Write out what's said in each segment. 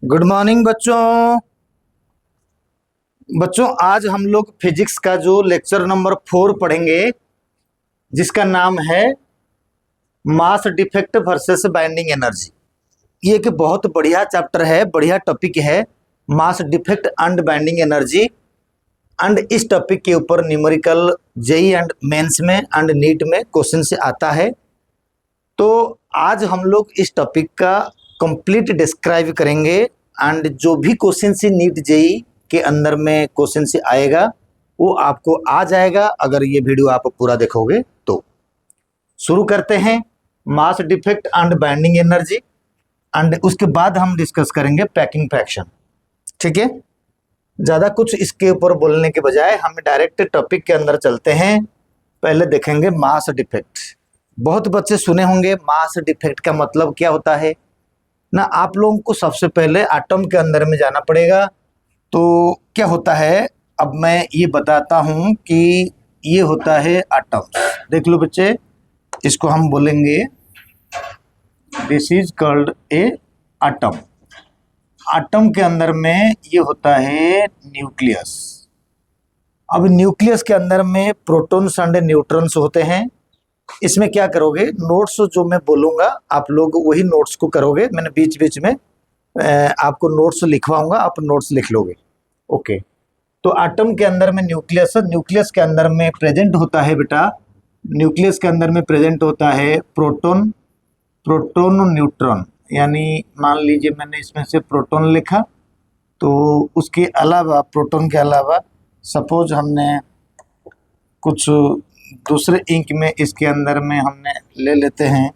Good morning बच्चों। आज हम लोग फिजिक्स का जो लेक्चर नंबर 4 पढ़ेंगे जिसका नाम है mass defect versus binding energy. ये एक बहुत बढ़िया चैप्टर है, बढ़िया टॉपिक है, mass defect and binding energy. And इस टॉपिक के ऊपर न्यूमेरिकल जेई एंड मेंस में एंड नीट में क्वेश्चन से आता है। तो आज हम लोग इस टॉपिक का कंप्लीट डिस्क्राइब करेंगे एंड जो भी क्वेश्चन से नीट जेई के अंदर में क्वेश्चन से आएगा वो आपको आ जाएगा अगर ये वीडियो आप पूरा देखोगे तो। शुरू करते हैं mass defect and binding energy and उसके बाद हम डिस्कस करेंगे पैकिंग फ्रैक्शन। ठीक है, ज़्यादा कुछ इसके ऊपर बोलने के बजाय हम डायरेक्ट टॉपिक के अंदर चलते हैं। पहले देखेंगे मास डिफेक्ट। बहुत बच्चे सुने होंगे मास डिफेक्ट का मतलब क्या होता है ना। आप लोगों को सबसे पहले एटम के अंदर में जाना पड़ेगा। तो क्या होता है अब मैं ये बताता हूँ कि ये होता है एटम। देख लो बच्चे, इसको हम बोलेंगे this is called a atom. Atom के अंदर में ये होता है न्यूक्लियस। अब न्यूक्लियस के अंदर में प्रोटॉन्स एंड न्यूट्रॉन्स होते हैं। इसमें क्या करोगे, नोट्स जो मैं बोलूँगा आप लोग वही नोट्स को करोगे। मैंने बीच बीच में आपको नोट्स लिखवाऊंगा, आप नोट्स लिख लोगे। ओके, तो एटम के अंदर में न्यूक्लियस, न्यूक्लियस के अंदर में प्रेजेंट होता है बेटा, न्यूक्लियस के अंदर में प्रेजेंट होता है प्रोटॉन, प्रोटॉन न्यूट्रॉन। यानी मान लीजिए मैंने इसमें से प्रोटॉन लिखा, तो उसके अलावा प्रोटॉन के अलावा सपोज हमने कुछ दूसरे इंक में इसके अंदर में हमने ले लेते हैं।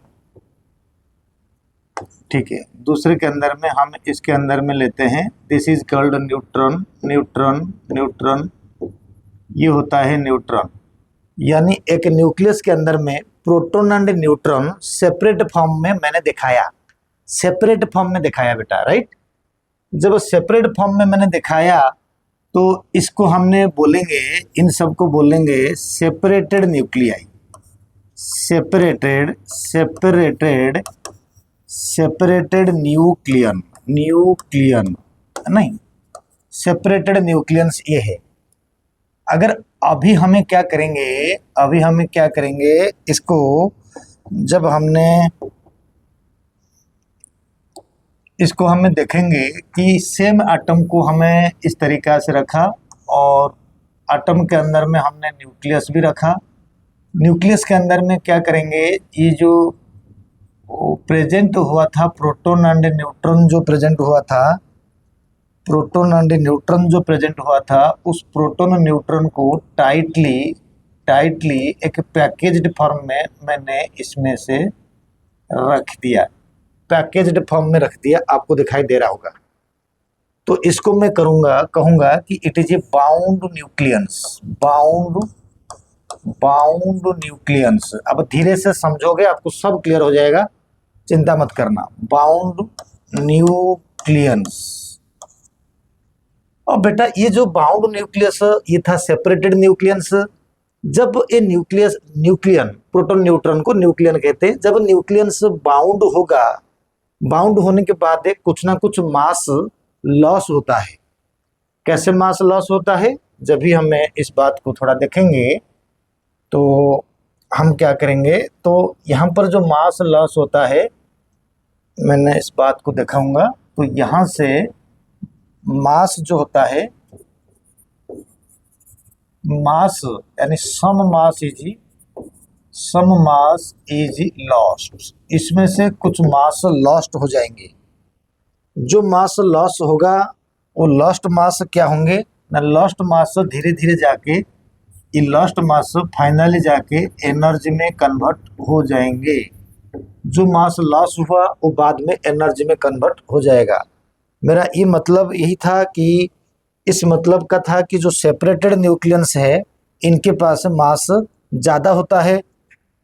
ठीक है, दूसरे के अंदर में हम इसके अंदर में लेते हैं this is called neutron, neutron, neutron. ये होता है न्यूट्रॉन। यानी एक न्यूक्लियस के अंदर में proton and neutron separate form में मैंने दिखाया, सेपरेट फॉर्म में दिखाया बेटा, राइट। जब सेपरेट फॉर्म में मैंने दिखाया तो इसको हमने बोलेंगे, इन सबको बोलेंगे separated nuclei. Separated, separated, separated nucleon, nucleon नहीं, सेपरेटेड न्यूक्लियंस ये है। अगर अभी हमें क्या करेंगे, अभी हमें क्या करेंगे, इसको जब हमने इसको हमें देखेंगे कि सेम एटम को हमें इस तरीक़ा से रखा और एटम के अंदर में हमने न्यूक्लियस भी रखा। न्यूक्लियस के अंदर में क्या करेंगे, ये जो प्रेजेंट हुआ था प्रोटॉन एंड न्यूट्रॉन जो प्रेजेंट हुआ था, प्रोटॉन एंड न्यूट्रॉन जो प्रेजेंट हुआ था, उस प्रोटॉन न्यूट्रॉन को टाइटली टाइटली एक पैकेज्ड फॉर्म में मैंने इसमें से रख दिया, पैकेज्ड फॉर्म में रख दिया। आपको दिखाई दे रहा होगा। तो इसको मैं करूँगा, कहूँगा कि it is a bound nucleons, bound, bound nucleons. अब धीरे से समझोगे आपको सब क्लियर हो जाएगा, चिंता मत करना। Bound nucleons. और बेटा ये जो बाउंड न्यूक्लियस ये था सेपरेटेड न्यूक्लियंस। जब ये न्यूक्लियस, न्यूक्लियन, प्रोटॉन न्यूट्रॉन को न्यूक्लियन कहते हैं। जब न्यूक्लियंस बाउंड होगा, बाउंड होने के बाद कुछ ना कुछ मास लॉस होता है। कैसे मास लॉस होता है, जब भी हमें इस बात को थोड़ा देखेंगे तो हम क्या करेंगे। तो यहाँ पर जो मास लॉस होता है मैंने इस बात को दिखाऊंगा। तो यहाँ से मास जो होता है, मास यानी some mass is, some mass is lost. इसमें से कुछ मास लॉस्ट हो जाएंगे। जो मास लॉस होगा वो लॉस्ट मास क्या होंगे ना, लॉस्ट मास धीरे धीरे जाके, ये लॉस्ट मास फाइनली जाके एनर्जी में कन्वर्ट हो जाएंगे। जो मास लॉस हुआ वो बाद में एनर्जी में कन्वर्ट हो जाएगा। मेरा ये मतलब यही था कि इस मतलब का था कि जो सेपरेटेड न्यूक्लियंस है इनके पास मास ज़्यादा होता है,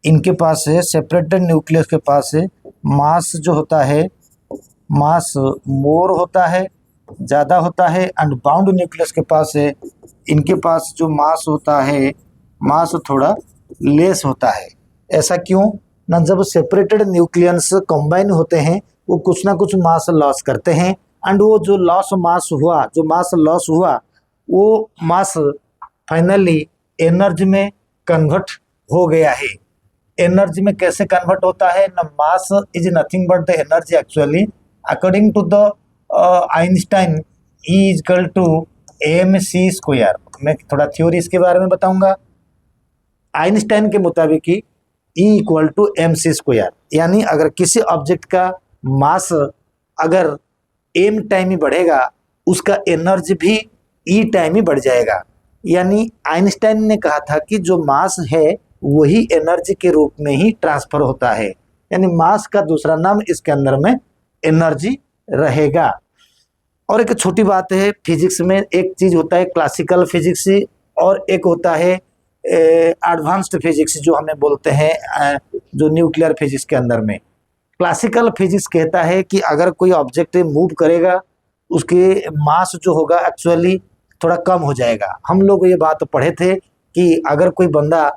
इनके पास है सेपरेटेड न्यूक्लियस के पास है मास जो होता है, मास मोर होता है, ज़्यादा होता है। एंड बाउंड न्यूक्लियस के पास है, इनके पास जो मास होता है, मास थोड़ा लेस होता है। ऐसा क्यों ना, जब सेपरेटेड न्यूक्लियंस कंबाइन होते हैं वो कुछ ना कुछ मास लॉस करते हैं एंड वो जो लॉस मास हुआ, जो मास लॉस हुआ, वो मास फाइनली एनर्जी में कन्वर्ट हो गया है। एनर्जी में कैसे कन्वर्ट होता है ना, mass is nothing but the energy actually according to the Einstein E is equal to mc square. मैं थोड़ा थ्योरी इसके बारे में बताऊंगा। आइंस्टाइन के मुताबिक E equal to mc square, यानी अगर किसी ऑब्जेक्ट का मास अगर m टाइम ही बढ़ेगा, उसका एनर्जी भी e टाइम ही बढ़ जाएगा। यानी आइंस्टाइन ने कहा था कि जो मास है वही एनर्जी के रूप में ही ट्रांसफर होता है, यानी मास का दूसरा नाम इसके अंदर में एनर्जी रहेगा। और एक छोटी बात है, फिजिक्स में एक चीज होता है क्लासिकल फिजिक्स और एक होता है एडवांस्ड फिजिक्स, जो हमें बोलते हैं जो न्यूक्लियर फिजिक्स के अंदर में। क्लासिकल फिजिक्स कहता है कि अगर कोई ऑब्जेक्ट मूव करेगा, उसके मास जो होगा एक्चुअली थोड़ा कम हो जाएगा। हम लोग ये बात पढ़े थे कि अगर कोई बंदा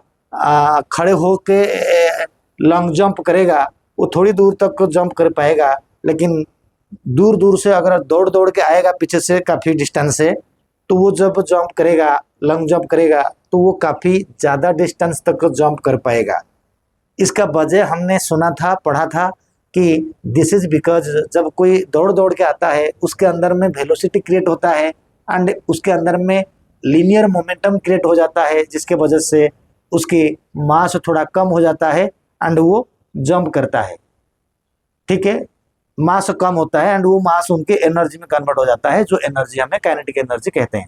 खड़े होके लॉन्ग जंप करेगा, वो थोड़ी दूर तक जंप कर पाएगा, लेकिन दूर दूर से अगर दौड़ दौड़ के आएगा पीछे से काफ़ी डिस्टेंस से, तो वो जब जंप करेगा, लॉन्ग जंप करेगा, तो वो काफ़ी ज़्यादा डिस्टेंस तक जंप कर पाएगा। इसका वजह हमने सुना था, पढ़ा था कि दिस इज बिकॉज जब कोई दौड़ दौड़ के आता है, उसके अंदर में वेलोसिटी क्रिएट होता है एंड उसके अंदर में लीनियर मोमेंटम क्रिएट हो जाता है, जिसके वजह से उसकी मास थोड़ा कम हो जाता है एंड वो जंप करता है। ठीक है, मास कम होता है एंड वो मास उनके एनर्जी में कन्वर्ट हो जाता है, जो एनर्जी हमें काइनेटिक एनर्जी कहते हैं।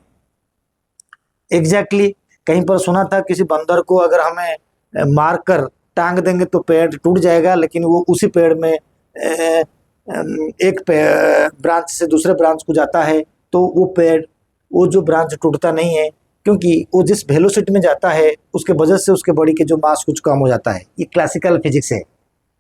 एग्जैक्टली कहीं पर सुना था किसी बंदर को अगर हमें मार कर टांग देंगे तो पेड़ टूट जाएगा, लेकिन वो उसी पेड़ में एक ब्रांच से दूसरे ब्रांच को जाता है तो वो जो ब्रांच टूटता नहीं है, क्योंकि वो जिस वेलोसिटी में जाता है उसके वजह से उसके बॉडी के जो मास कुछ कम हो जाता है। ये क्लासिकल फिजिक्स है।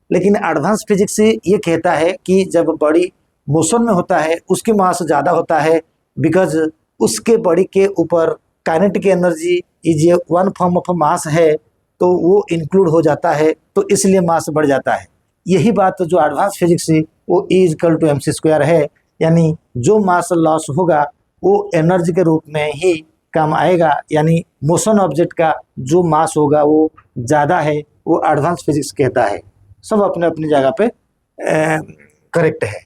लेकिन एडवांस फिजिक्स ये कहता है कि जब बॉडी मोशन में होता है, उसकी मास ज़्यादा होता है, बिकॉज उसके बॉडी के ऊपर kinetic energy is a one form of mass है, तो वो इंक्लूड हो जाता है, तो इसलिए मास बढ़ जाता है। यही बात जो एडवांस फिजिक्स वो E equal to mc square है, यानी जो मास लॉस होगा वो एनर्जी के रूप में ही काम आएगा, यानी मोशन ऑब्जेक्ट का जो मास होगा वो ज़्यादा है, वो एडवांस फिजिक्स कहता है। सब अपने अपनी जगह पे करेक्ट है।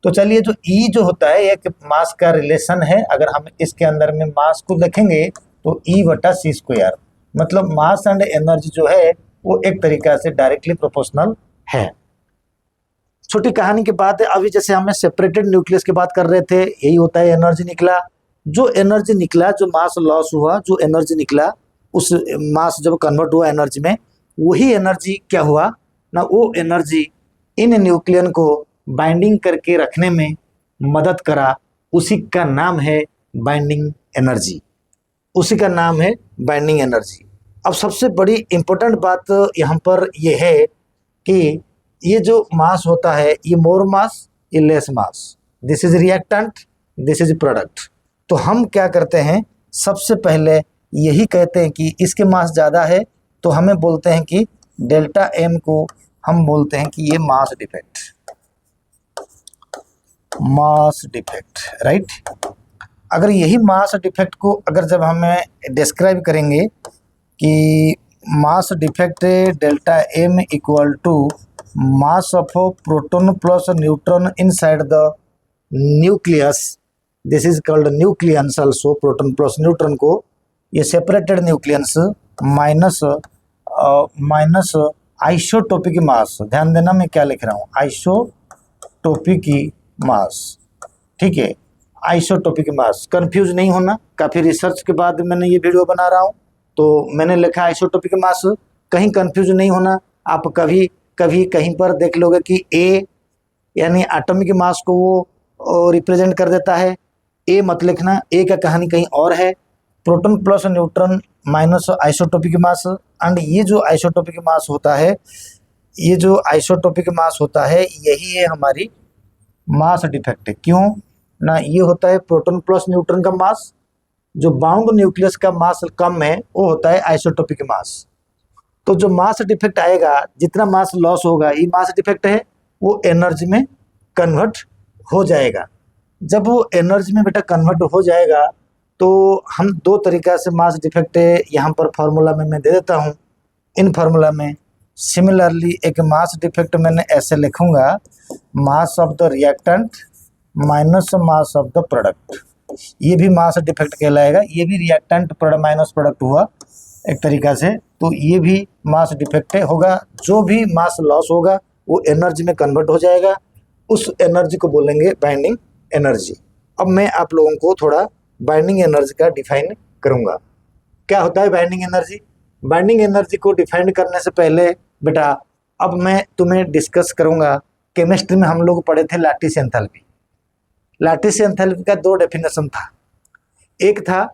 तो चलिए, जो ई जो होता है एक मास का रिलेशन है। अगर हम इसके अंदर में मास को देखेंगे तो ई बटा सी स्क्वायर, मतलब मास एंड एनर्जी जो है वो एक तरीका से डायरेक्टली प्रोपोर्शनल है। छोटी कहानी के बाद अभी जैसे हमें सेपरेटेड न्यूक्लियस की बात कर रहे थे, यही होता है एनर्जी निकला। जो एनर्जी निकला, जो मास लॉस हुआ, जो एनर्जी निकला, उस मास जब कन्वर्ट हुआ एनर्जी में, वही एनर्जी क्या हुआ ना, वो एनर्जी इन न्यूक्लियन को बाइंडिंग करके रखने में मदद करा। उसी का नाम है बाइंडिंग एनर्जी, उसी का नाम है बाइंडिंग एनर्जी। अब सबसे बड़ी इंपॉर्टेंट बात यहाँ पर ये है कि ये जो मास होता है, ये मोर मास, ये less mass, this is reactant, this is product. तो हम क्या करते हैं, सबसे पहले यही कहते हैं कि इसके मास ज़्यादा है, तो हमें बोलते हैं कि डेल्टा एम को हम बोलते हैं कि ये मास डिफेक्ट, मास डिफेक्ट, राइट। अगर यही मास डिफेक्ट को अगर जब हमें डिस्क्राइब करेंगे कि mass defect delta M equal to mass of proton plus neutron inside the nucleus, this is called nucleons also. Proton plus neutron को ये separated nucleons minus isotopic mass, ध्यान देना मैं क्या लिख रहा हूँ, आइसोटोपिक मास, ठीक है, आइसोटोपिक मास। कंफ्यूज नहीं होना, काफ़ी रिसर्च के बाद मैंने ये वीडियो बना रहा हूँ, तो मैंने लिखा आइसोटोपिक मास, कहीं कंफ्यूज नहीं होना। आप कभी कभी कहीं पर देख लोगे कि ए यानी एटॉमिक मास को वो रिप्रेजेंट कर देता है, ए मत लिखना, ए का कहानी कहीं और है। Proton plus neutron minus isotopic mass, and ये जो आइसोटोपिक मास होता है, ये जो आइसोटोपिक मास होता है, यही है हमारी मास डिफेक्ट। क्यों ना, ये होता है प्रोटॉन प्लस न्यूट्रॉन का मास, जो बाउंड न्यूक्लियस का मास कम है वो होता है आइसोटोपिक मास। तो जो मास डिफेक्ट आएगा, जितना मास लॉस होगा, ये मास डिफेक्ट है, वो एनर्जी में कन्वर्ट हो जाएगा। जब वो एनर्जी में बेटा कन्वर्ट हो जाएगा तो हम दो तरीका से मास डिफेक्ट यहाँ पर फार्मूला में मैं दे देता हूँ। इन फार्मूला में सिमिलरली एक मास डिफेक्ट मैंने ऐसे लिखूंगा, मास of the reactant minus mass of the product. ये भी मास डिफेक्ट कहलाएगा, ये भी रिएक्टेंट प्रोडक्ट माइनस प्रोडक्ट हुआ एक तरीका से, तो ये भी मास डिफेक्ट होगा। जो भी मास लॉस होगा वो एनर्जी में कन्वर्ट हो जाएगा, उस एनर्जी को बोलेंगे बाइंडिंग एनर्जी। अब मैं आप लोगों को थोड़ा बाइंडिंग एनर्जी का डिफाइन करूंगा। क्या होता है बाइंडिंग एनर्जी? बाइंडिंग एनर्जी को डिफाइन करने से पहले बेटा अब मैं तुम्हें डिस्कस करूंगा, केमिस्ट्री में हम लोग पढ़े थे लैटिस एंथैल्पी। लैटिस एंथैल्पी का दो डेफिनेशन था। एक था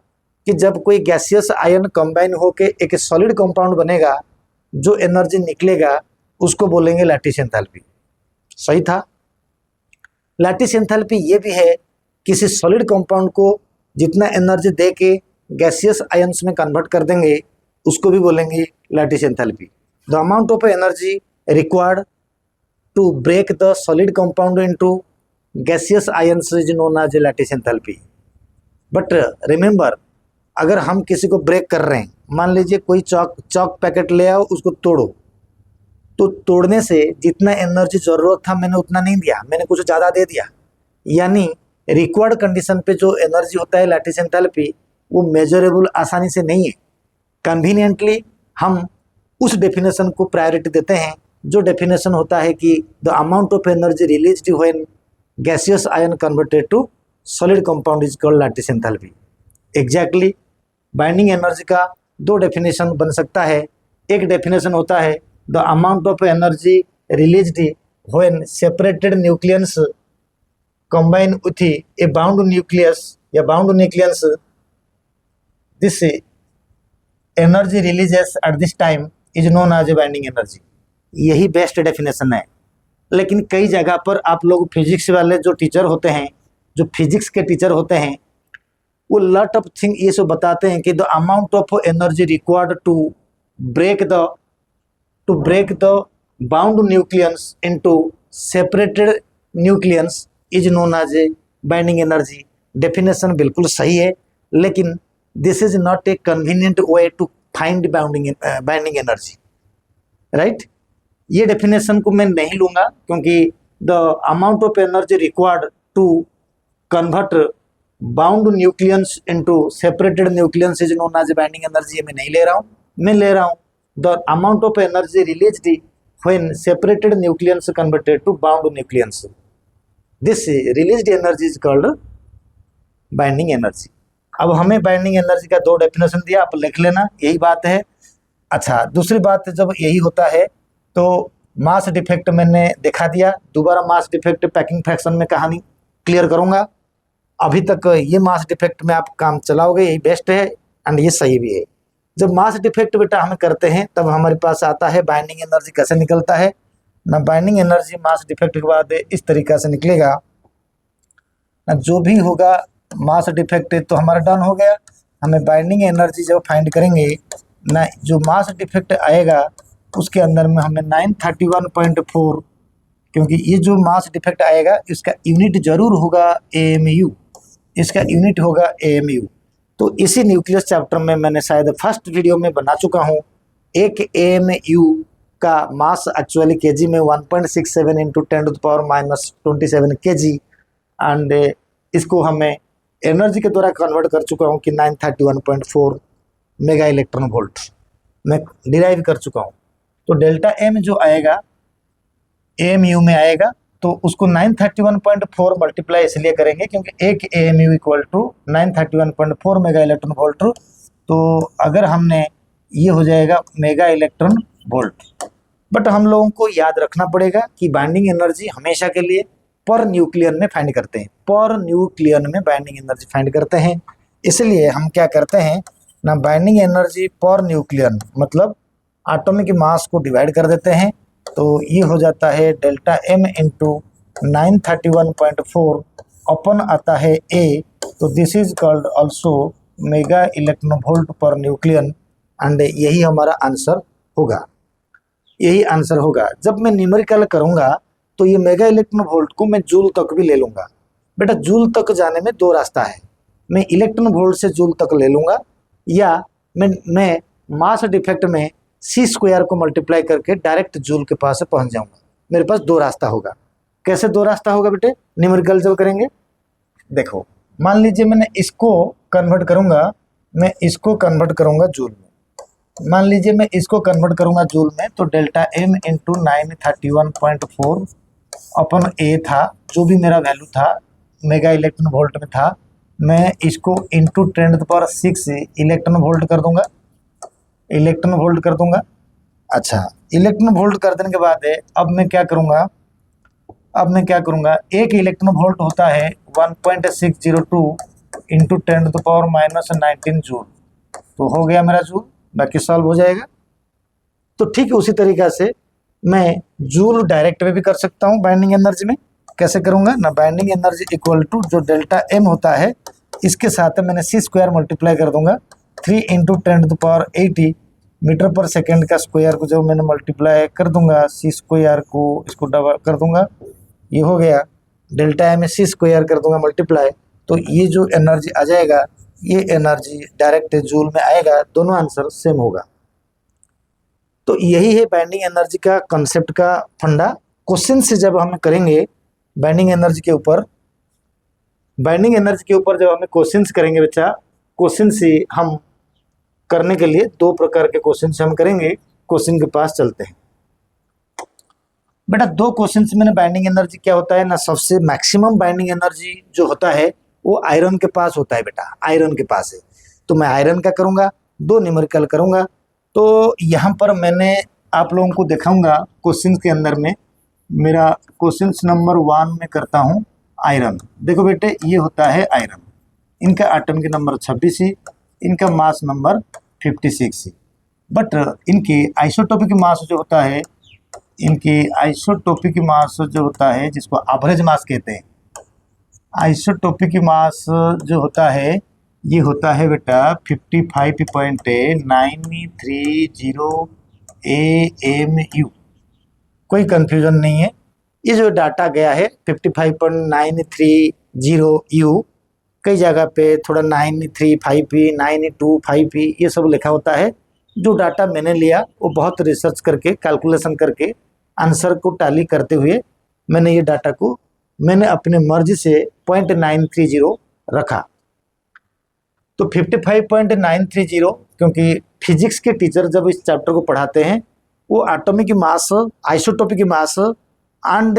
कि जब कोई गैसियस आयन कंबाइन होके एक सॉलिड कंपाउंड बनेगा, जो एनर्जी निकलेगा उसको बोलेंगे लैटिस एंथैल्पी। सही था। लैटिस एंथैल्पी ये भी है, किसी सॉलिड कंपाउंड को जितना एनर्जी दे के गैसियस आयन्स में कन्वर्ट कर देंगे उसको भी बोलेंगे lattice enthalpy. The amount of energy required to break the solid compound into gaseous ions is known as lattice enthalpy. But remember, अगर हम किसी को ब्रेक कर रहे हैं, मान लीजिए कोई चॉक पैकेट ले आओ, उसको तोड़ो, तो तोड़ने से जितना एनर्जी जरूरत था मैंने उतना नहीं दिया, मैंने कुछ ज़्यादा दे दिया। यानी रिक्वायर्ड कंडीशन पे जो एनर्जी होता है लैटिस एंथैल्पी, वो मेजरेबल आसानी से नहीं है। कन्वीनियंटली हम उस डेफिनेशन को प्रायोरिटी देते हैं, जो डेफिनेशन होता है कि the amount of energy released when gaseous ion converted to solid compound is called lattice enthalpy. Exactly binding energy का दो डेफिनेशन बन सकता है। एक डेफिनेशन होता है the amount of energy released when separated nucleus combine with a bound nucleus या bound nucleus, this energy releases at this time is known as a binding energy। यही बेस्ट डेफिनेशन है। लेकिन कई जगह पर आप लोग फिजिक्स वाले जो टीचर होते हैं, जो फिजिक्स के टीचर होते हैं, वो लॉट ऑफ थिंग ये सब बताते हैं कि the amount of energy required to break the bound nucleus into separated nucleus is known as a binding energy. Definition बिल्कुल सही है, लेकिन this is not a convenient way to find binding energy, right. ये definition को मैं नहीं लूँगा, क्योंकि the amount of energy required to convert bound nucleus into separated nucleus is known as a binding energy. ये मैं नहीं ले रहा हूँ, मैं ले रहा हूँ the amount of energy released when separated nucleus converted to bound nucleus, this released energy is called binding energy. अब हमें बाइंडिंग एनर्जी का दो डेफिनेशन दिया, आप लिख लेना, यही बात है। अच्छा, दूसरी बात जब यही होता है तो मास डिफेक्ट मैंने दिखा दिया। दोबारा मास डिफेक्ट पैकिंग फ्रैक्शन में कहानी क्लियर करूंगा। अभी तक ये मास डिफेक्ट में आप काम चलाओगे, यही बेस्ट है एंड ये सही भी है। जब मास डिफेक्ट बेटा हम करते हैं तब हमारे पास आता है बाइंडिंग एनर्जी कैसे निकलता है ना। बाइंडिंग एनर्जी मास डिफेक्ट के बाद इस तरीका से निकलेगा ना, जो भी होगा मास डिफेक्ट तो हमारा डन हो गया। हमें बाइंडिंग एनर्जी जब फाइंड करेंगे ना, जो मास डिफेक्ट आएगा उसके अंदर में हमें 931.4, क्योंकि ये जो मास डिफेक्ट आएगा इसका यूनिट जरूर होगा AMU, इसका यूनिट होगा AMU। तो इसी न्यूक्लियस चैप्टर में मैंने शायद फर्स्ट वीडियो में बना चुका हूँ। एक AMU का मास एक्चुअली केजी में 1.67 इंटू 10⁻⁻27 kg, एंड इसको हमें एनर्जी के द्वारा कन्वर्ट कर चुका हूँ कि 931.4 मेगा इलेक्ट्रॉन वोल्ट मैं डिराइव कर चुका हूँ। तो डेल्टा एम जो आएगा AMU में आएगा, तो उसको 931.4 मल्टीप्लाई इसलिए करेंगे क्योंकि एक AMU equal to 931.4 mega electron volt. तो अगर हमने ये हो जाएगा मेगा इलेक्ट्रॉन वोल्ट। बट हम लोगों को याद रखना पड़ेगा कि बाइंडिंग एनर्जी हमेशा के लिए पर न्यूक्लियन में फाइंड करते हैं, पर न्यूक्लियन में बाइंडिंग एनर्जी फाइंड करते हैं। इसलिए हम क्या करते हैं ना, बाइंडिंग एनर्जी पर न्यूक्लियन मतलब एटॉमिक मास को डिवाइड कर देते हैं। तो ये हो जाता है डेल्टा एम इंटू 931.4 अपन आता है A, तो this is called also mega electron volt per nucleon, and यही हमारा आंसर होगा, यही आंसर होगा। जब मैं न्यूमेरिकल करूंगा तो ये मेगा इलेक्ट्रॉन वोल्ट को मैं जूल तक भी ले लूंगा। बेटा जूल तक जाने में दो रास्ता है, मैं इलेक्ट्रॉन वोल्ट से जूल तक ले लूंगा, या मैं मास डिफेक्ट में सी स्क्वायर को मल्टीप्लाई करके डायरेक्ट जूल के पास पहुंच जाऊंगा। मेरे पास दो रास्ता होगा। कैसे दो रास्ता होगा बेटे, न्यूमेरिकल जब करेंगे, देखो मान लीजिए मैंने इसको कन्वर्ट करूंगा, मैं इसको कन्वर्ट करूंगा जूल में, मान लीजिए मैं इसको कन्वर्ट करूंगा जूल में, तो डेल्टा एम इंटू 931.4 अपन ए था, जो भी मेरा वैल्यू था मेगा इलेक्ट्रॉन वोल्ट में था, मैं इसको इंटू 10⁶ इलेक्ट्रॉन वोल्ट कर दूंगा, इलेक्ट्रॉन वोल्ट कर दूंगा। अच्छा, इलेक्ट्रॉन वोल्ट कर देने के बाद अब मैं क्या करूंगा, एक इलेक्ट्रॉन वोल्ट होता है 1.602 इंटू 10⁻⁻19 जूल, तो हो गया मेरा जूल, बाकी सॉल्व हो जाएगा। तो ठीक उसी तरीका से मैं जूल डायरेक्ट में भी कर सकता हूँ बाइंडिंग एनर्जी में। कैसे करूँगा ना, बाइंडिंग एनर्जी इक्वल टू जो डेल्टा एम होता है इसके साथ मैंने सी स्क्वायर मल्टीप्लाई कर दूंगा, 3 इंटू 10⁻80 मीटर पर सेकेंड का स्क्वायर को जब मैंने मल्टीप्लाई कर दूंगा, सी स्क्वायर को इसको डबल कर दूंगा, ये हो गया डेल्टा एम में सी स्क्वायर कर दूंगा मल्टीप्लाई, तो ये जो एनर्जी आ जाएगा ये एनर्जी डायरेक्ट जूल में आएगा, दोनों आंसर सेम होगा। तो यही है बाइंडिंग एनर्जी का कंसेप्ट का फंडा। क्वेश्चन से जब हम करेंगे बाइंडिंग एनर्जी के ऊपर, जब हमें क्वेश्चंस करेंगे बच्चा, क्वेश्चन से हम करने के लिए दो प्रकार के क्वेश्चन हम करेंगे। क्वेश्चन के पास चलते हैं बेटा। दो क्वेश्चन से मैंने बाइंडिंग एनर्जी क्या होता है ना, सबसे मैक्सिमम बाइंडिंग एनर्जी जो होता है वो आयरन के पास होता है बेटा, आयरन के पास है। तो मैं आयरन का करूँगा, दो न्यूमेरिकल करूँगा। तो यहाँ पर मैंने आप लोगों को दिखाऊंगा क्वेश्चन के अंदर में, मेरा क्वेश्चन नंबर 1 में करता हूँ आयरन। देखो बेटे ये होता है आयरन, इनका एटम के नंबर 26 ही, इनका मास नंबर 56 ही, बट इनके आइसोटोपिक मास जो होता है, जिसको एवरेज मास कहते हैं, आइसोटोपिक मास जो होता है ये होता है बेटा 55.930 AMU। कोई कंफ्यूजन नहीं है, ये जो डाटा गया है 55.930U, कई जगह पे थोड़ा 935P 925P ये सब लिखा होता है। जो डाटा मैंने लिया वो बहुत रिसर्च करके, कैलकुलेशन करके, आंसर को टैली करते हुए मैंने ये डाटा को मैंने अपने मर्जी से 0.930 रखा। तो 55.930, क्योंकि फिजिक्स के टीचर जब इस चैप्टर को पढ़ाते हैं वो atomic mass, isotopic mass and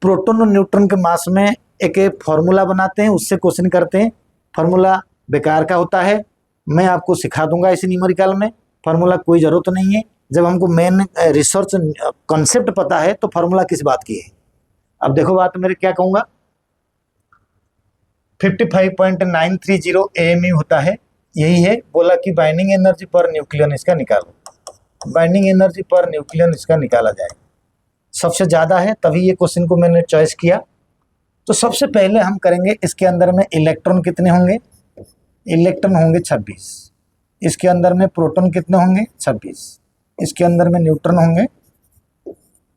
proton और न्यूट्रॉन के मास में एक फॉर्मूला बनाते हैं, उससे क्वेश्चन करते हैं। फार्मूला बेकार का होता है, मैं आपको सिखा दूंगा इस न्यूमेरिकल में। फार्मूला कोई ज़रूरत नहीं है, जब हमको मेन रिसर्च कॉन्सेप्ट पता है तो फार्मूला किस बात की है। अब देखो बात मेरे क्या कहूँगा, 55.930 AMU होता है, यही है। बोला कि बाइंडिंग एनर्जी पर न्यूक्लियन इसका निकालो, बाइंडिंग एनर्जी पर न्यूक्लियन इसका निकाला जाए। सबसे ज़्यादा है तभी ये क्वेश्चन को मैंने चॉइस किया। तो सबसे पहले हम करेंगे इसके अंदर में इलेक्ट्रॉन कितने होंगे, इलेक्ट्रॉन होंगे 26, इसके अंदर में प्रोटॉन कितने होंगे 26, इसके अंदर में न्यूट्रॉन होंगे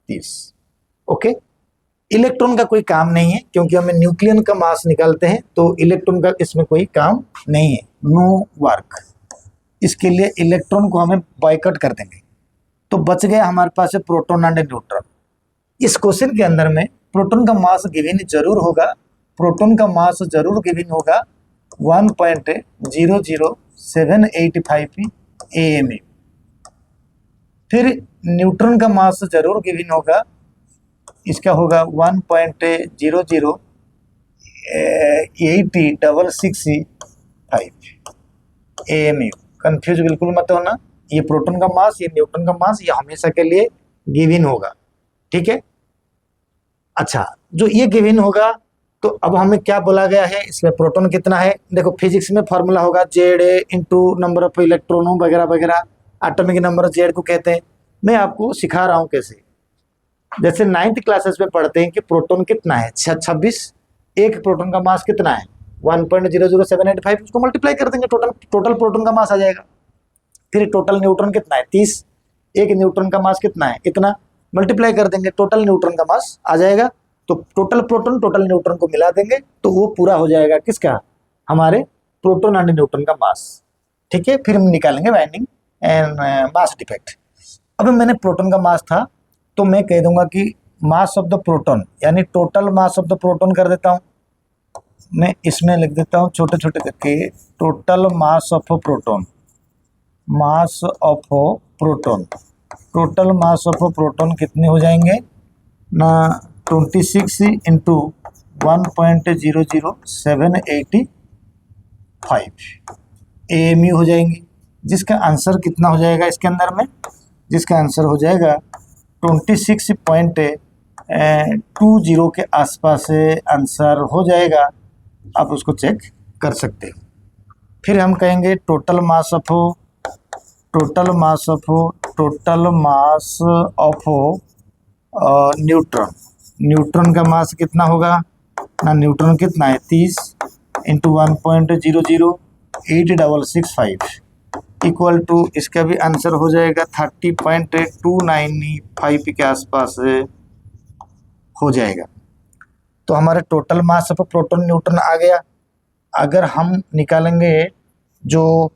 30। ओके, इलेक्ट्रॉन का कोई काम नहीं है क्योंकि हमें न्यूक्लियन का मास निकालते हैं, तो इलेक्ट्रॉन का इसमें कोई काम नहीं है, नो वर्क। इसके लिए इलेक्ट्रॉन को हमें बॉयकॉट कर देंगे। तो बच गया हमारे पास है प्रोटॉन एंड न्यूट्रॉन। इस क्वेश्चन के अंदर में प्रोटॉन का मास गिवन जरूर होगा, प्रोटॉन का मास जरूर गिवन होगा 1.00785 AMU। फिर न्यूट्रॉन का मास जरूर गिवन होगा, इसका होगा 1.0086665 AMU। कंफ्यूज बिल्कुल मत होना, ये प्रोटॉन का मास, ये न्यूट्रॉन का मास, ये हमेशा के लिए गिवन होगा, ठीक है। अच्छा, जो ये गिवन होगा तो अब हमें क्या बोला गया है, इसमें प्रोटॉन कितना है। देखो फिजिक्स में फॉर्मूला होगा जेड इंटू नंबर ऑफ इलेक्ट्रॉनों वगैरह वगैरह, एटॉमिक नंबर जेड को कहते हैं। मैं आपको सिखा रहा हूँ कैसे, जैसे 9th क्लासेस में पढ़ते हैं कि प्रोटॉन कितना है 26, एक प्रोटॉन का मास कितना है 1.00785, उसको मल्टीप्लाई कर देंगे, टोटल प्रोटॉन का मास आ जाएगा। फिर टोटल न्यूट्रॉन कितना है 30, एक न्यूट्रॉन का मास कितना है इतना, मल्टीप्लाई कर देंगे, टोटल न्यूट्रॉन का मास आ जाएगा। तो टोटल प्रोटॉन टोटल न्यूट्रॉन को मिला देंगे तो वो पूरा हो जाएगा किसका, हमारे प्रोटॉन एंड न्यूट्रॉन का मास। ठीक है, फिर हम निकालेंगे बाइंडिंग एंड मास डिफेक्ट। अब मैंने प्रोटॉन का मास था तो मैं कह दूंगा कि मास ऑफ द प्रोटॉन यानी total mass of the proton कर देता हूँ मैं, इसमें लिख देता हूँ छोटे छोटे करके total mass of proton, mass of proton, total mass of proton कितने हो जाएंगे ना 26 इंटू 1.00785 AMU हो जाएंगे, जिसका आंसर कितना हो जाएगा इसके अंदर में, जिसका आंसर हो जाएगा 26.20 के आसपास आंसर हो जाएगा। आप उसको चेक कर सकते हो। फिर हम कहेंगे total mass of neutron, neutron का मास कितना होगा ना, न्यूट्रॉन कितना है 30 इंटू 1.00865 इक्वल टू, इसका भी आंसर हो जाएगा 30.295 के आसपास हो जाएगा। तो हमारे total mass of proton neutron आ गया। अगर हम निकालेंगे जो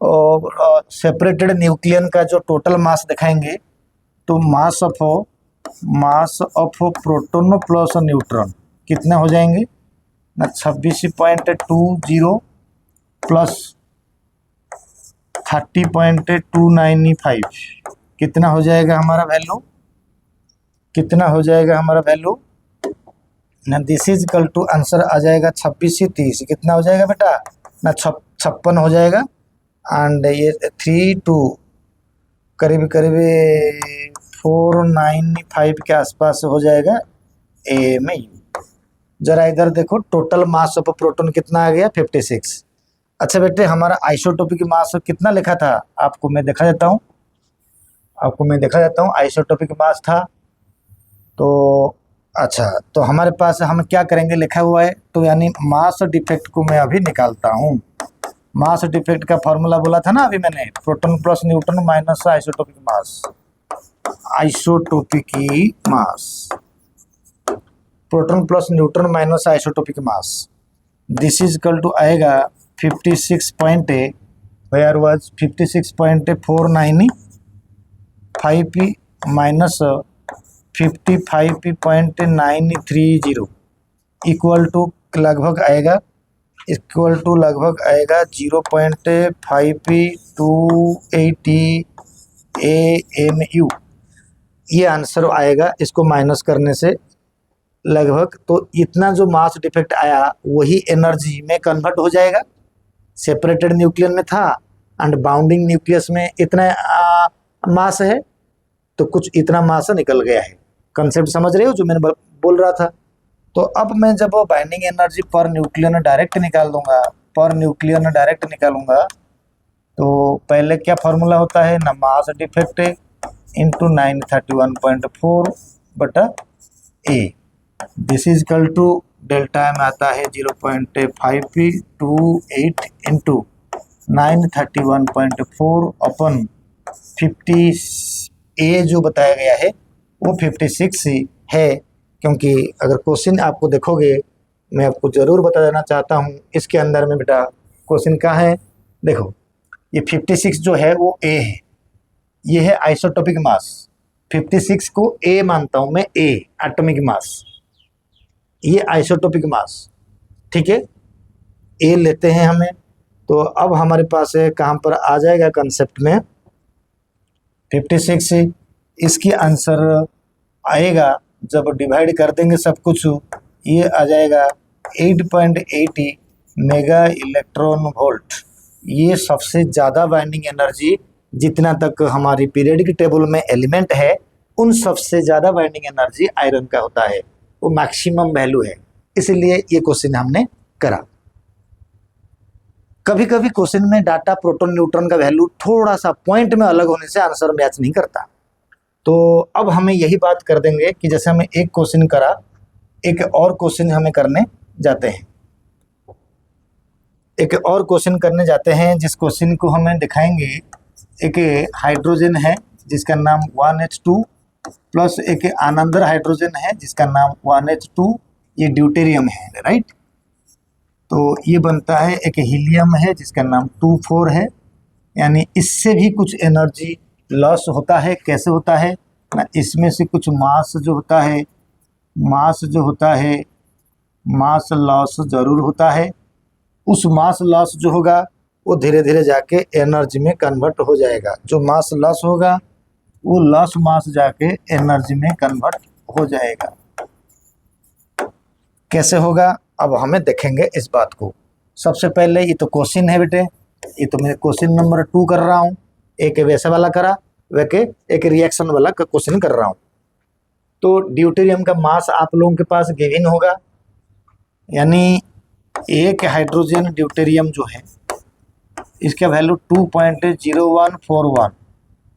सेपरेटेड न्यूक्लियन का जो टोटल मास दिखाएंगे तो मास ऑफ प्रोटॉन प्लस न्यूट्रॉन कितने हो जाएंगे ना 26.20 प्लस 30.295 कितना हो जाएगा हमारा वैल्यू, कितना हो जाएगा हमारा वैल्यू ना, this is equal to answer आ जाएगा 26 से 30 कितना हो जाएगा बेटा ना 56 हो जाएगा। एंड ये 32 करीब 495 के आसपास हो जाएगा AMU। जरा इधर देखो टोटल मास ऑफ प्रोटॉन कितना आ गया 56। अच्छा बेटे हमारा आइसोटोपिक मास कितना लिखा था, आपको मैं दिखा देता हूँ, आइसोटोपिक मास था तो अच्छा, तो हमारे पास हम क्या करेंगे लिखा हुआ है, तो यानी मास डिफेक्ट को मैं अभी निकालता हूँ। मास डिफेक्ट का फॉर्मूला बोला था ना अभी मैंने, proton plus neutron minus isotopic mass, proton plus neutron minus isotopic mass, this is equal to आएगा 56.495 माइनस 55.930 इक्वल टू लगभग आएगा 0.5280 AMU, ये आंसर आएगा इसको माइनस करने से लगभग। तो इतना जो मास डिफेक्ट आया वही एनर्जी में कन्वर्ट हो जाएगा, सेपरेटेड न्यूक्लियन में था एंड बाउंडिंग न्यूक्लियस में इतना मास है तो कुछ इतना मास निकल गया है। कंसेप्ट समझ रहे हो जो मैंने बोल रहा था। तो अब मैं जब binding energy per nucleon direct निकालूंगा तो पहले क्या फॉर्मूला होता है ना, मास डिफेक्ट इंटू 931.4 बटा A, this is equal to delta में आता है 0.528 इंटू 931.4 अपन 50, A जो बताया गया है वो 56 है, क्योंकि अगर क्वेश्चन आपको देखोगे मैं आपको ज़रूर बता देना चाहता हूँ इसके अंदर में बेटा क्वेश्चन क्या है, देखो ये 56 जो है वो A है, ये है आइसोटोपिक मास, 56 को A मानता हूँ मैं, A एटॉमिक मास, ये आइसोटोपिक मास, ठीक है A लेते हैं हमें। तो अब हमारे पास है कहाँ पर आ जाएगा कंसेप्ट में 56, इसकी आंसर आएगा जब डिवाइड कर देंगे सब कुछ, ये आ जाएगा 8.80 मेगा इलेक्ट्रॉन वोल्ट। ये सबसे ज़्यादा बाइंडिंग एनर्जी जितना तक हमारी पीरियडिक टेबल में एलिमेंट है उन सबसे ज़्यादा बाइंडिंग एनर्जी आयरन का होता है, वो मैक्सिमम वैल्यू है, इसलिए ये क्वेश्चन हमने करा। कभी कभी क्वेश्चन में डाटा प्रोटॉन न्यूट्रॉन का वैल्यू थोड़ा सा पॉइंट में अलग होने से आंसर मैच नहीं करता। तो अब हमें यही बात कर देंगे कि जैसे हमें एक क्वेश्चन करा, एक और क्वेश्चन हमें करने जाते हैं, जिस क्वेश्चन को हमें दिखाएंगे। एक हाइड्रोजन है जिसका नाम 1H2 प्लस एक अनदर हाइड्रोजन है जिसका नाम 1H2, ये ड्यूटेरियम है, राइट। तो ये बनता है एक हीलियम है जिसका नाम 2,4 है। यानी इससे भी कुछ एनर्जी लॉस होता है। कैसे होता है ना, इसमें से कुछ मास जो होता है, मास लॉस जरूर होता है। उस मास लॉस जो होगा वो धीरे धीरे जाके एनर्जी में कन्वर्ट हो जाएगा। जो मास लॉस होगा वो लॉस मास जाके एनर्जी में कन्वर्ट हो जाएगा। कैसे होगा अब हमें देखेंगे इस बात को। सबसे पहले ये तो क्वेश्चन है बेटे, ये तो मैं क्वेश्चन नंबर 2 कर रहा हूँ। एक वैसे वाला करा, वैके एक रिएक्शन वाला का क्वेश्चन कर रहा हूँ। तो ड्यूटेरियम का मास आप लोगों के पास गिवन होगा, यानी एक हाइड्रोजन ड्यूटेरियम जो है इसका वैल्यू 2.0141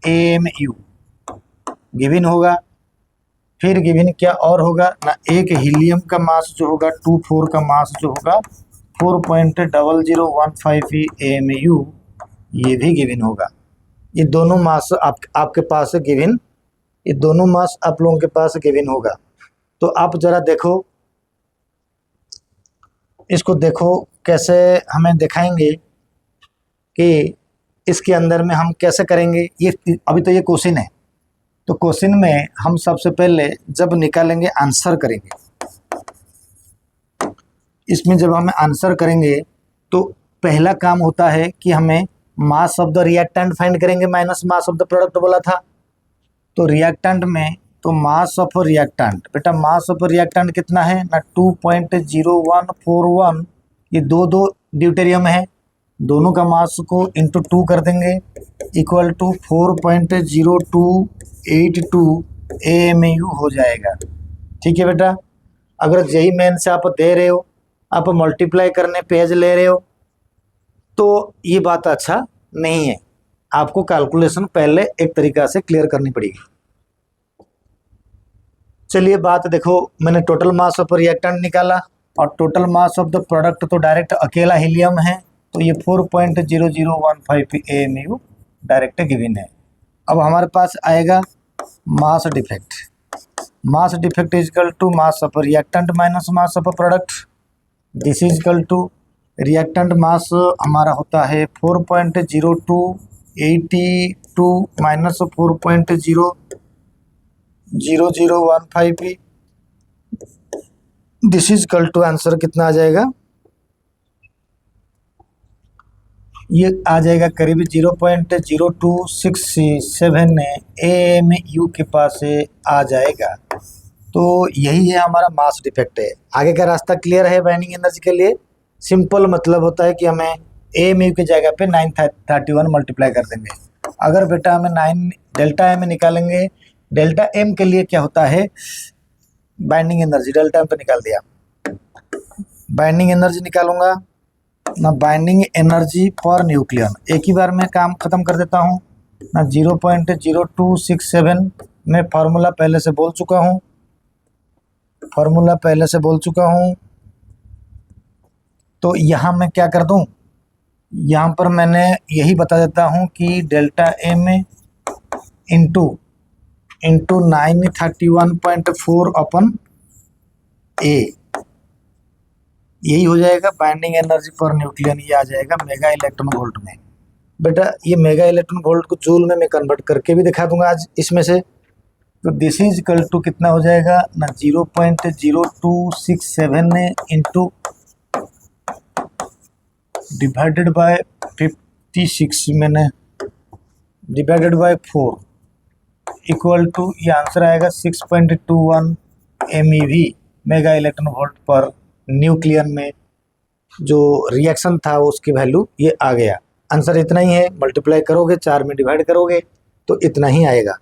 AMU गिवन होगा। फिर गिवन क्या और होगा ना, एक हीलियम का मास जो होगा 2,4 का मास जो होगा 4.0015 AMU, ये भी गिवन होगा। ये दोनों मास आपके पास गिवन, ये दोनों मास आप लोगों के पास गिवन होगा। तो आप जरा देखो, इसको देखो कैसे हमें दिखाएंगे कि इसके अंदर में हम कैसे करेंगे। ये अभी तो ये क्वेश्चन है, तो क्वेश्चन में हम सबसे पहले जब निकालेंगे आंसर करेंगे। इसमें जब हमें आंसर करेंगे तो पहला काम होता है कि हमें mass of the reactant find करेंगे minus mass of the product बोला था। तो रिएक्टेंट में तो मास ऑफ रिएक्टेंट, बेटा मास ऑफ रिएक्टेंट कितना है ना 2.0141। ये दो ड्यूटेरियम है, दोनों का मास को इंटू 2 कर देंगे इक्वल टू 4.0282 AMU हो जाएगा। ठीक है बेटा, अगर जेई मेन से आप दे रहे हो, आप मल्टीप्लाई करने पेज ले रहे हो, तो ये बात अच्छा नहीं है। आपको कैलकुलेशन पहले एक तरीका से क्लियर करनी पड़ेगी। चलिए बात देखो, मैंने टोटल मास ऑफ रिएक्टेंट निकाला और total mass of the product तो डायरेक्ट अकेला हीलियम है, तो ये 4.0015 AMU डायरेक्ट गिवन है। अब हमारे पास आएगा mass defect. Mass defect is equal to mass of reactant minus mass of product. This is equal to reactant mass हमारा होता है 4.0282 minus 4.0015। This is equal to answer कितना आ जाएगा, ये आ जाएगा करीब 0.0267 AMU के पास आ जाएगा। तो यही है हमारा मास डिफेक्ट है। आगे का रास्ता क्लियर है बाइंडिंग एनर्जी के लिए। सिंपल मतलब होता है कि हमें AMU की जगह पे 931 मल्टीप्लाई कर देंगे। अगर बेटा हमें 9 डेल्टा M निकालेंगे, डेल्टा M के लिए क्या होता है बाइंडिंग एनर्जी, डेल्टा M तो निकाल दिया, बाइंडिंग एनर्जी निकालूंगा ना, बाइंडिंग एनर्जी पर न्यूक्लियन। एक ही बार में काम खत्म कर देता हूँ ना, 0.0267 मैं फार्मूला पहले से बोल चुका हूँ, तो यहाँ मैं क्या कर दूँ, यहाँ पर मैंने यही बता देता हूँ कि delta M into 931.4 upon A, यही हो जाएगा बाइंडिंग एनर्जी पर न्यूक्लियन। ये आ जाएगा मेगा इलेक्ट्रॉन वोल्ट में। बेटा ये मेगा इलेक्ट्रॉन वोल्ट को जूल में मैं कन्वर्ट करके भी दिखा दूंगा आज इसमें से। तो दिस इज इक्वल टू कितना हो जाएगा ना 0.0267 इंटू डिवाइडेड बाय 56 मैंने डिवाइडेड बाय 4 इक्वल टू, ये आंसर आएगा 6.21 MeV mega electron volt per nucleon में जो रिएक्शन था उसकी वैल्यू ये आ गया। आंसर इतना ही है, मल्टीप्लाई करोगे 4 में डिवाइड करोगे तो इतना ही आएगा।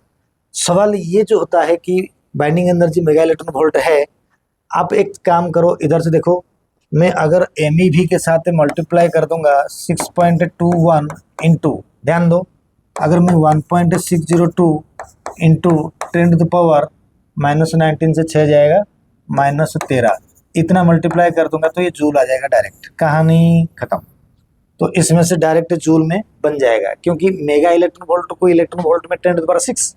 सवाल ये जो होता है कि binding energy mega electron volt है, आप एक काम करो, इधर से देखो, मैं अगर MEV के साथ मल्टीप्लाई कर दूंगा 6.21 इंटू, ध्यान दो, अगर मैं 1.602 इंटू 10⁻⁻19 से 6 जाएगा -13, इतना मल्टीप्लाई कर दूंगा तो ये जूल आ जाएगा डायरेक्ट, कहानी खत्म। तो इसमें से डायरेक्ट जूल में बन जाएगा, क्योंकि मेगा इलेक्ट्रॉन वोल्ट को इलेक्ट्रॉन वोल्ट में 10⁻⁶,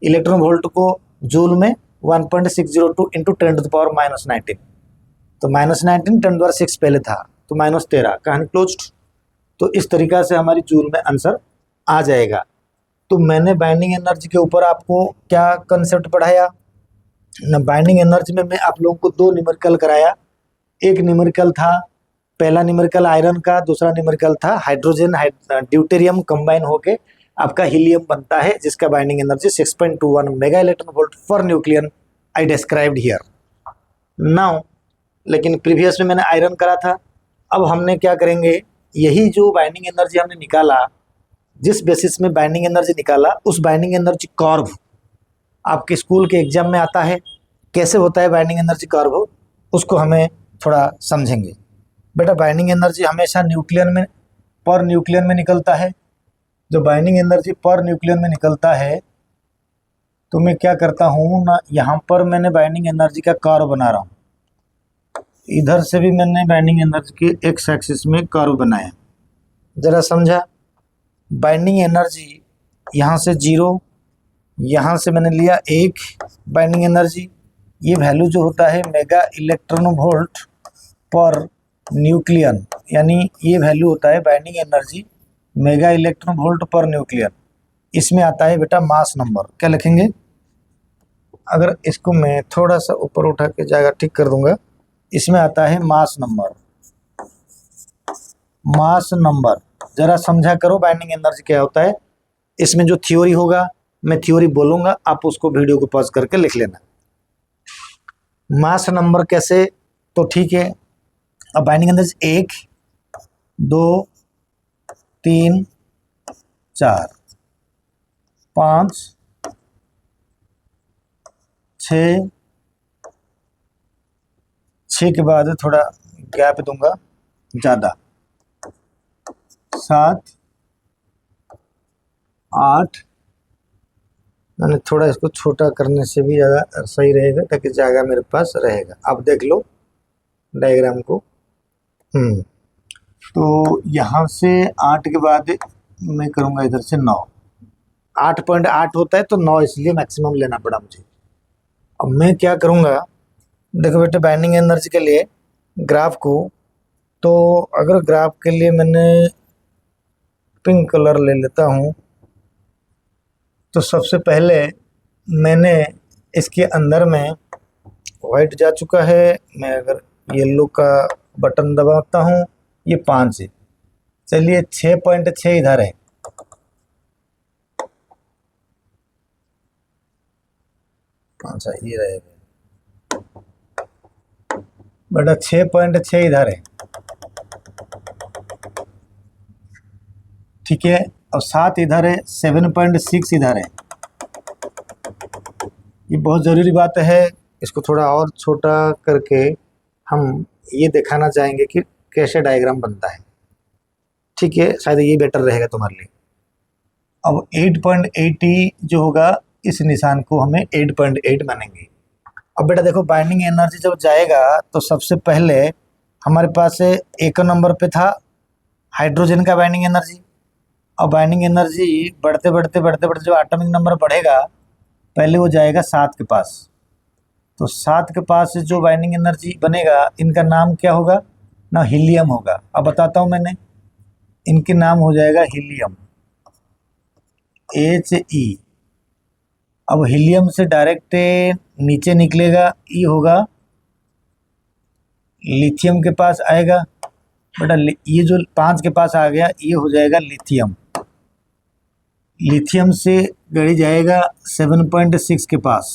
इलेक्ट्रॉन वोल्ट को जूल में 1.602 इंटू 10⁻⁻19, तो -19 10⁻6 पहले था, तो -13, कहानी क्लोज्ड। तो इस तरीका से हमारी जूल में आंसर आ जाएगा। तो मैंने बाइंडिंग एनर्जी के ऊपर आपको क्या कंसेप्ट पढ़ाया न, बाइंडिंग एनर्जी में मैं आप लोगों को 2 न्यूमेरिकल कराया। एक न्यूमेरिकल था, पहला न्यूमेरिकल आयरन का, दूसरा न्यूमेरिकल था हाइड्रोजन ड्यूटेरियम कंबाइन होके आपका हीलियम बनता है, जिसका binding energy 6.21 mega electron volt for nucleon I described here now. लेकिन प्रीवियस में मैंने आयरन करा था। अब हमने क्या करेंगे, यही जो बाइंडिंग एनर्जी हमने निकाला, जिस बेसिस में बाइंडिंग एनर्जी निकाला, उस बाइंडिंग एनर्जी कर्व आपके स्कूल के एग्जाम में आता है। कैसे होता है बाइंडिंग एनर्जी कर्व, उसको हमें थोड़ा समझेंगे। बेटा बाइंडिंग एनर्जी हमेशा न्यूक्लियन में, पर न्यूक्लियन में निकलता है। जो बाइंडिंग एनर्जी पर न्यूक्लियन में निकलता है, तो मैं क्या करता हूँ ना, यहाँ पर मैंने बाइंडिंग एनर्जी का कर्व बना रहा हूँ। इधर से भी मैंने बाइंडिंग एनर्जी के एक्स एक्सिस में कर्व बनाया, जरा समझा। बाइंडिंग एनर्जी यहाँ से 0, यहाँ से मैंने लिया 1 बाइंडिंग एनर्जी। ये वैल्यू जो होता है mega electron volt per nucleon, यानी ये वैल्यू होता है binding energy mega electron volt per nucleon. इसमें आता है बेटा मास नंबर। क्या लिखेंगे, अगर इसको मैं थोड़ा सा ऊपर उठा के जगह ठीक कर दूंगा, इसमें आता है मास नंबर। मास नंबर जरा समझा करो बाइंडिंग एनर्जी क्या होता है। इसमें जो थ्योरी होगा, मैं थ्योरी बोलूंगा, आप उसको वीडियो को पॉज करके लिख लेना। मास नंबर कैसे, तो ठीक है। अब बाइंडिंग एनर्जी 1 2 3 4 5 6 के बाद थोड़ा गैप दूंगा ज़्यादा, 7 8, मैंने थोड़ा इसको छोटा करने से भी ज़्यादा सही रहेगा, ताकि जगह मेरे पास रहेगा। आप देख लो डायग्राम को। तो यहाँ से 8 के बाद मैं करूँगा इधर से 9, 8.8 होता है, तो 9 इसलिए मैक्सिमम लेना पड़ा मुझे। अब मैं क्या करूँगा, देखो बेटे बाइंडिंग एनर्जी के लिए ग्राफ को, तो अगर ग्राफ के लिए मैंने पिंक कलर ले लेता हूँ, तो सबसे पहले मैंने इसके अंदर में वाइट जा चुका है। मैं अगर येलो का बटन दबाता हूँ, ये 5 है। चलिए 6.6 इधर है, अच्छा ये रहेगा बेटा, 6.6 इधर है, ठीक है। और 7 इधर है, 7.6 इधर है। ये बहुत ज़रूरी बात है। इसको थोड़ा और छोटा करके हम ये दिखाना चाहेंगे कि कैसे डायग्राम बनता है, ठीक है। शायद ये बेटर रहेगा तुम्हारे लिए। अब 8.80 जो होगा, इस निशान को हमें 8.8 मानेंगे। अब बेटा देखो बाइंडिंग एनर्जी जब जाएगा, तो सबसे पहले हमारे पास 1 नंबर पे था हाइड्रोजन का बाइंडिंग एनर्जी। अब बाइंडिंग एनर्जी बढ़ते बढ़ते बढ़ते बढ़ते जो एटॉमिक नंबर बढ़ेगा, पहले वो जाएगा 7 के पास। तो 7 के पास जो बाइंडिंग एनर्जी बनेगा, इनका नाम क्या होगा ना, हीलियम होगा। अब बताता हूँ मैंने, इनके नाम हो जाएगा हीलियम, He। अब हीलियम से डायरेक्ट नीचे निकलेगा, ये होगा लिथियम के पास आएगा बेटा। ये जो 5 के पास आ गया, ये हो जाएगा लिथियम। लिथियम से गड़ी जाएगा 7.6 के पास।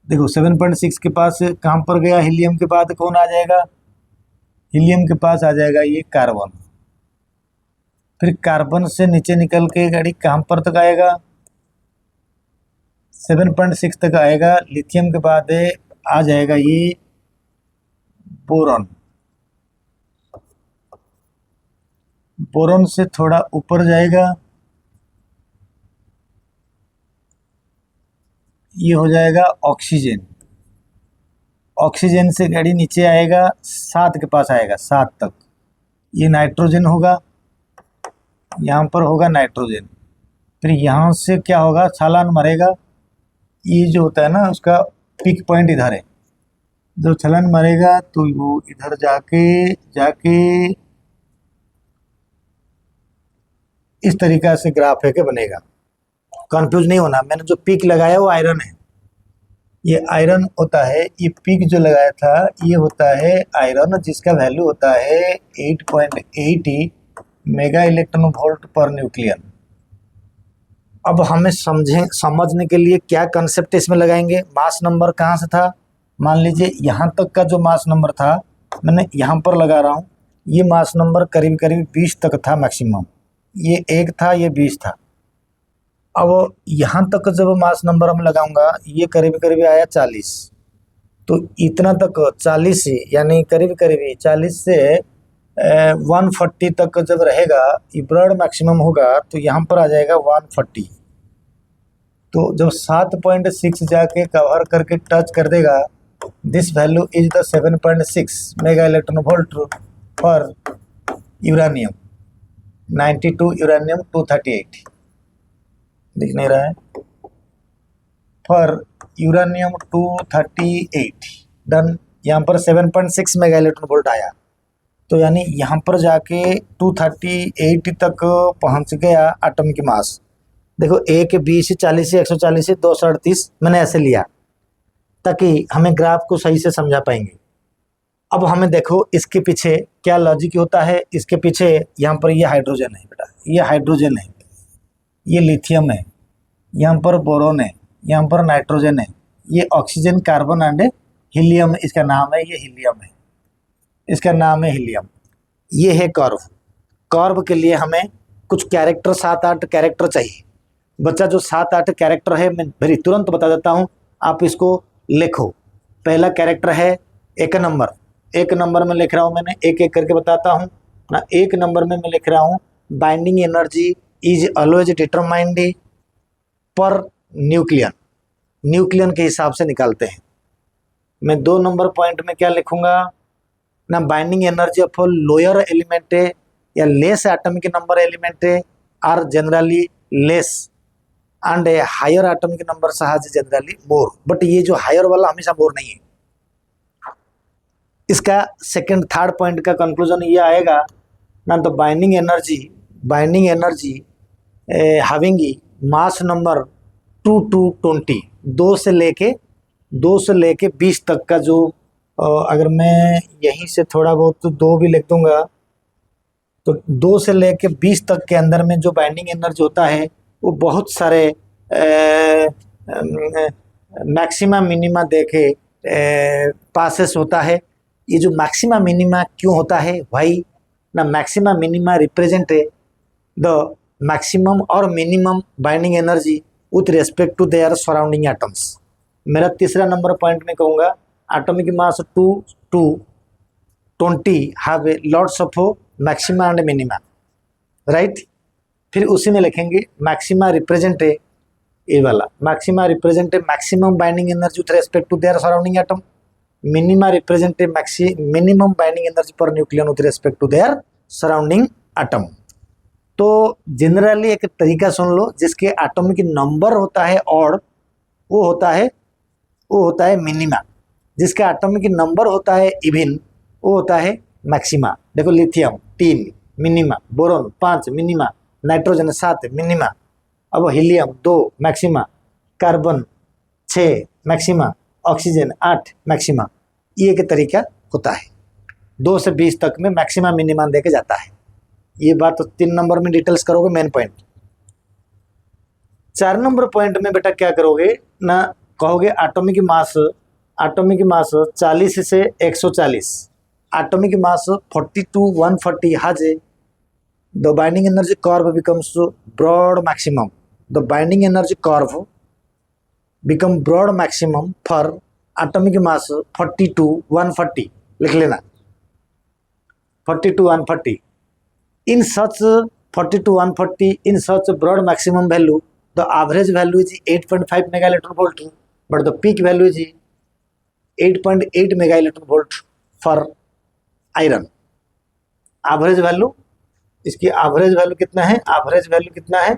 देखो 7.6 के पास कहाँ पर गया, हीलियम के बाद कौन आ जाएगा, हीलियम के पास आ जाएगा ये कार्बन। फिर कार्बन से नीचे निकल के गाड़ी कहाँ पर तक आएगा, 7.6 तक आएगा। लिथियम के बाद आ जाएगा ये बोरॉन। बोरॉन से थोड़ा ऊपर जाएगा, ये हो जाएगा ऑक्सीजन। ऑक्सीजन से गाड़ी नीचे आएगा, 7 के पास आएगा, 7 तक ये नाइट्रोजन होगा। यहाँ पर होगा नाइट्रोजन। फिर यहाँ से क्या होगा, छलांग मारेगा, ये जो होता है ना उसका पीक पॉइंट इधर है, जब छलांग मारेगा तो वो इधर जाके जाके इस तरीका से ग्राफ है के बनेगा। कंफ्यूज नहीं होना, मैंने जो पीक लगाया वो आयरन है, ये आयरन होता है, ये पीक जो लगाया था ये होता है आयरन, जिसका वैल्यू होता है 8.80 mega electron volt per nucleon. अब हमें समझने के लिए क्या कंसेप्ट इसमें लगाएंगे, मास नंबर कहाँ से था, मान लीजिए यहाँ तक का जो मास नंबर था मैंने यहाँ पर लगा रहा हूँ, ये मास नंबर करीब करीब 20 तक था मैक्सिमम, ये 1 था ये 20 था। अब यहाँ तक जब मास नंबर हम लगाऊंगा ये करीब करीब आया 40, तो इतना तक 40 से यानी करीब करीब 40 से 140 तक जब रहेगा, ये ब्रॉड मैक्सिमम होगा तो यहाँ पर आ जाएगा 140। तो जब 7.6 जाके कवर करके टच कर देगा, this value is the 7.6 mega electron volt पर यूरानियम 92 यूरानियम 238, दिख नहीं रहा है, पर यूरानियम 238 डन। यहाँ पर 7.6 मेगा इलेक्ट्रॉन वोल्ट आया, तो यानी यहाँ पर जाके 238 तक पहुँच गया एटम की मास। देखो 1 20 40 140 238 मैंने ऐसे लिया ताकि हमें ग्राफ को सही से समझा पाएंगे। अब हमें देखो इसके पीछे क्या लॉजिक होता है, इसके पीछे यहाँ पर ये हाइड्रोजन है बेटा, ये हाइड्रोजन है, ये लिथियम है, यहाँ पर बोरोन है, यहाँ पर नाइट्रोजन है, ये ऑक्सीजन कार्बन एंड हीलियम इसका नाम है, ये हीलियम है, इसका नाम है हीलियम। ये है कर्व, कर्व के लिए हमें कुछ कैरेक्टर 7-8 कैरेक्टर चाहिए। बच्चा जो 7-8 कैरेक्टर है मैं फिर तुरंत बता देता हूँ, आप इसको लिखो। पहला कैरेक्टर है 1 नंबर, 1 नंबर में लिख रहा हूँ, मैंने एक एक करके बताता हूँ ना। 1 नंबर में मैं लिख रहा हूँ binding energy is always determined per nucleon, nucleon के हिसाब से निकालते हैं। मैं 2 नंबर पॉइंट में क्या लिखूंगा ना, binding energy of lower element या less atomic number element are generally less and higher atomic number साज जनरली मोर, बट ये जो हायर वाला हमेशा मोर नहीं है। इसका सेकंड थर्ड पॉइंट का कंक्लूजन ये आएगा ना, तो binding energy having mass number 2 to 20, 2 से लेके 20 तक का जो अगर मैं यहीं से थोड़ा बहुत तो 2 भी लिख दूंगा, तो 2 से लेके 20 तक के अंदर में जो बाइंडिंग एनर्जी होता है वो बहुत सारे मैक्सिमा मिनिमा देके पासेस होता है। ये जो मैक्सिमा मिनिमा क्यों होता है भाई ना, maxima minima represent the maximum और minimum binding energy with respect to their surrounding atoms. मेरा तीसरा नंबर पॉइंट में कहूँगा atomic mass 2 to 20 have lots of maxima and minima, right. फिर उसी में लिखेंगे मैक्सिमा रिप्रेजेंट ये वाला, maxima represent maximum binding energy with respect to their surrounding atom, minima represent minimum binding energy per nucleon with respect to their surrounding atom. तो generally एक तरीका सुन लो, जिसके एटॉमिक नंबर होता है और वो होता है मिनिमा, जिसका एटॉमिक नंबर होता है इवन वो होता है मैक्सिमा। देखो lithium 3 minima, boron 5 minima, nitrogen 7 minima, अब helium 2 maxima, carbon 6 maxima, oxygen 8 maxima. ये एक तरीका होता है, 2 से 20 तक में मैक्सिमा मिनिमा देके जाता है। ये बात तो 3 नंबर में डिटेल्स करोगे मेन पॉइंट। 4 नंबर पॉइंट में बेटा क्या करोगे ना, कहोगे एटॉमिक मास 40 से 140, atomic mass 40 to 140 has the binding energy curve becomes broad maximum, the binding energy curve become broad maximum for atomic mass 40 to 140, लिख लेना 40 to 140। in such 40 to 140 in such broad maximum value, the average value is 8.5 mega electron volt, but the peak value is 8.8 mega electron volt for iron. Average value, इसकी average value कितना है, average value कितना है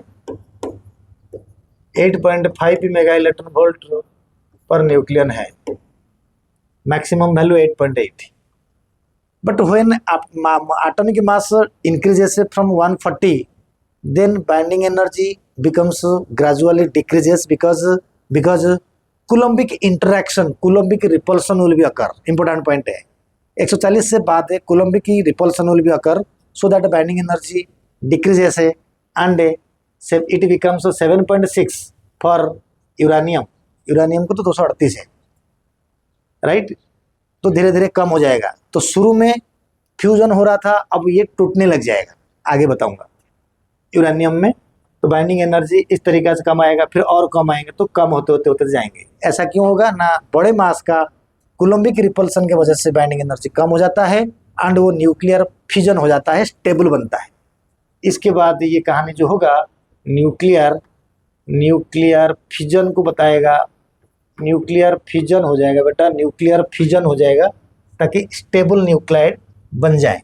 8.5 mega electron volt per nucleon है, maximum value 8.8। But when atomic mass increases from 140, then binding energy becomes gradually decreases because coulombic interaction, coulombic repulsion will be occur. Important point है 140 से बाद coulombic repulsion will be occur, so that binding energy decreases and it becomes 7.6 for uranium. Uranium को तो 238 है, right. तो धीरे धीरे कम हो जाएगा। तो शुरू में फ्यूजन हो रहा था, अब ये टूटने लग जाएगा, आगे बताऊंगा। यूरेनियम में तो बाइंडिंग एनर्जी इस तरीके से कम आएगा, फिर और कम आएंगे, तो कम होते होते होते जाएंगे। ऐसा क्यों होगा ना, बड़े मास का कूलम्बिक रिपल्सन की वजह से बाइंडिंग एनर्जी कम हो जाता है एंड वो न्यूक्लियर फ्यूजन हो जाता है, स्टेबल बनता है। इसके बाद ये कहानी जो होगा न्यूक्लियर फ्यूजन को बताएगा। न्यूक्लियर फ्यूजन हो जाएगा बेटा, न्यूक्लियर फ्यूजन हो जाएगा ताकि स्टेबल न्यूक्लाइड बन जाए,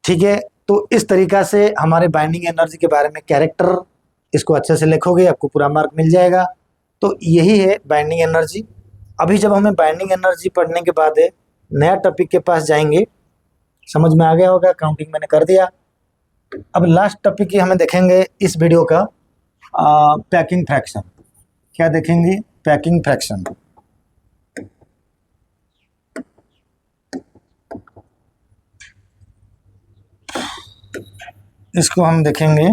ठीक है। तो इस तरीका से हमारे बाइंडिंग एनर्जी के बारे में कैरेक्टर, इसको अच्छे से लिखोगे आपको पूरा मार्क मिल जाएगा। तो यही है बाइंडिंग एनर्जी। अभी जब हमें बाइंडिंग एनर्जी पढ़ने के बाद नया टॉपिक के पास जाएंगे, समझ में आ गया होगा, काउंटिंग मैंने कर दिया। अब लास्ट टॉपिक ही हमें देखेंगे इस वीडियो का, पैकिंग फ्रैक्शन। क्या देखेंगे? Packing fraction. इसको हम देखेंगे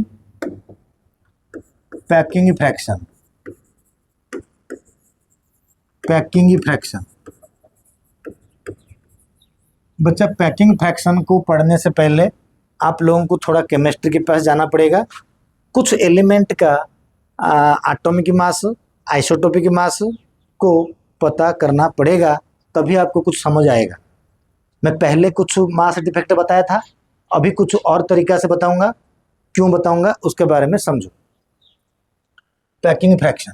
पैकिंग फ्रैक्शन। पैकिंग फ्रैक्शन बच्चा, पैकिंग फ्रैक्शन को पढ़ने से पहले आप लोगों को थोड़ा केमिस्ट्री के पास जाना पड़ेगा। कुछ एलिमेंट का एटॉमिक मास, आइसोटोपिक मास को पता करना पड़ेगा, तभी आपको कुछ समझ आएगा। मैं पहले कुछ मास डिफेक्ट बताया था, अभी कुछ और तरीका से बताऊंगा। क्यों बताऊंगा उसके बारे में समझो। पैकिंग फ्रैक्शन,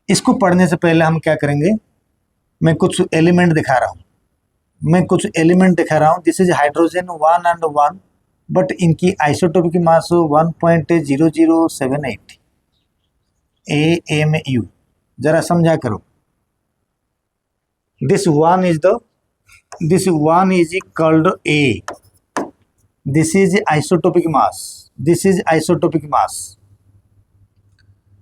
इसको पढ़ने से पहले हम क्या करेंगे, मैं कुछ एलिमेंट दिखा रहा हूँ। This is hydrogen 1 and 1, but इनकी आइसोटोपिक मास 1.0078 AMU। जरा समझा करो। This one is called A। This is isotopic mass.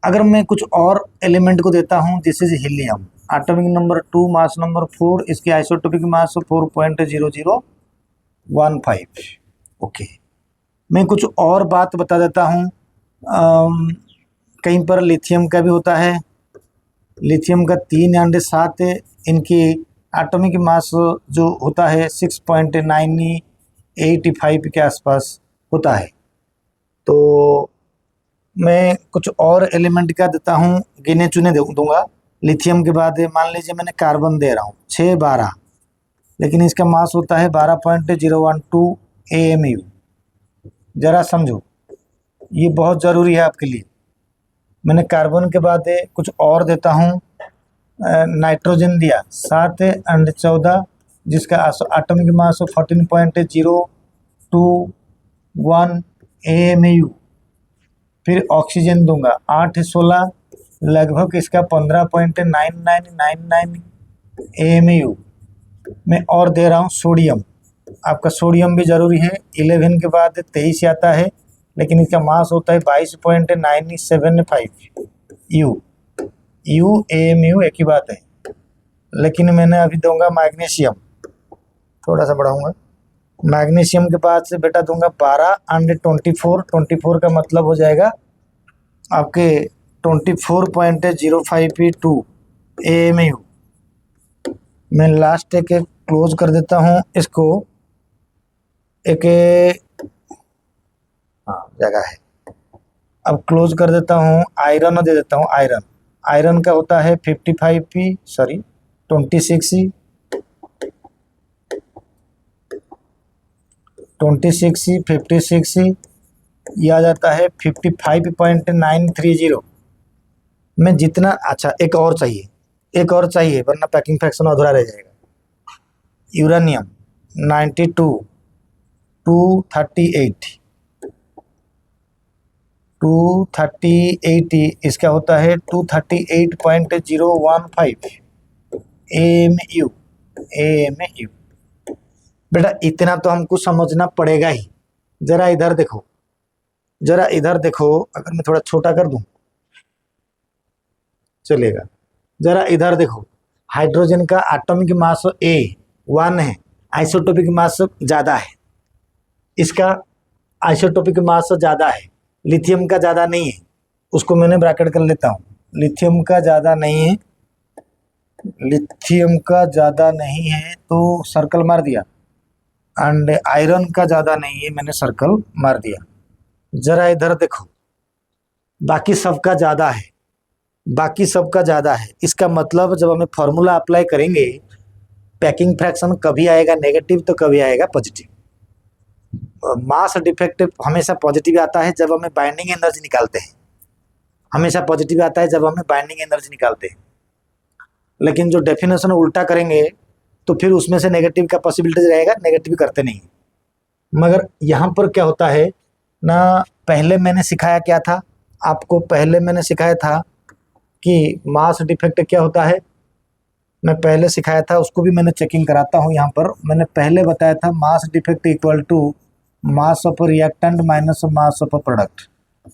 अगर मैं कुछ और एलिमेंट को देता हूं, this is helium, atomic number 2, mass number 4, इसकी आइसोटोपिक मास 4.0015। ओके, मैं कुछ और बात बता देता हूं। कहीं पर लिथियम का भी होता है, लिथियम का 3 and 7, इनकी एटॉमिक मास जो होता है 6.985 के आसपास होता है। तो मैं कुछ और एलिमेंट का देता हूँ, गिने चुने दूंगा। लिथियम के बाद मान लीजिए मैंने कार्बन दे रहा हूँ 6-12, लेकिन इसका मास होता है 12.012 AMU। जरा समझो, ये बहुत ज़रूरी है आपके लिए। मैंने कार्बन के बाद कुछ और देता हूँ, नाइट्रोजन दिया 7 and 14, जिसका एटॉमिक मास 14.021 AMU। फिर ऑक्सीजन दूंगा 8-16, लगभग इसका 15.9999 AMU। मैं और दे रहा हूँ सोडियम। आपका सोडियम भी ज़रूरी है, 11 के बाद 23 आता है, लेकिन इसका मास होता है 22.975 AMU, एक ही बात है। लेकिन मैंने अभी दूंगा मैग्नीशियम, थोड़ा सा बढ़ाऊंगा। मैग्नीशियम के बाद से बेटा दूंगा 12 and 24 का मतलब हो जाएगा आपके 24.052 AMU। मैं लास्ट एक क्लोज कर देता हूँ इसको, एक जगह है, अब क्लोज कर देता हूँ। आयरन दे देता हूँ। आयरन का होता है 26E 56E ये आ जाता है 55.930। मैं जितना, अच्छा एक और चाहिए वरना पैकिंग फ्रैक्शन अधूरा रह जाएगा। यूरेनियम 92 238 238, इसका होता है 238.015 AMU। AMU बेटा इतना तो हमको समझना पड़ेगा ही। जरा इधर देखो, जरा इधर देखो, अगर मैं थोड़ा छोटा कर दूं चलेगा। जरा इधर देखो, हाइड्रोजन का एटॉमिक मास A1 है, आइसोटोपिक मास ज़्यादा है, इसका आइसोटोपिक मास ज़्यादा है, लिथियम का ज़्यादा नहीं है, उसको मैंने ब्रैकेट कर लेता हूँ। लिथियम का ज़्यादा नहीं है, लिथियम का ज़्यादा नहीं है तो सर्कल मार दिया, एंड आयरन का ज़्यादा नहीं है, मैंने सर्कल मार दिया। जरा इधर देखो, बाकी सबका ज़्यादा है, बाकी सबका ज़्यादा है। इसका मतलब जब हमें फॉर्मूला अप्लाई करेंगे, पैकिंग फ्रैक्शन कभी आएगा नेगेटिव तो कभी आएगा पॉजिटिव। मास डिफेक्ट हमेशा पॉजिटिव आता है जब हमें बाइंडिंग एनर्जी निकालते हैं, हमेशा पॉजिटिव आता है जब हमें बाइंडिंग एनर्जी निकालते हैं। लेकिन जो डेफिनेशन उल्टा करेंगे तो फिर उसमें से नेगेटिव का पॉसिबिलिटी रहेगा, नेगेटिव करते नहीं। मगर यहाँ पर क्या होता है ना, पहले मैंने सिखाया क्या था आपको, पहले मैंने सिखाया था कि मास डिफेक्ट क्या होता है, मैं पहले सिखाया था, उसको भी मैंने चेकिंग कराता हूँ। यहाँ पर मैंने पहले बताया था mass defect equal to mass of reactant minus mass of product.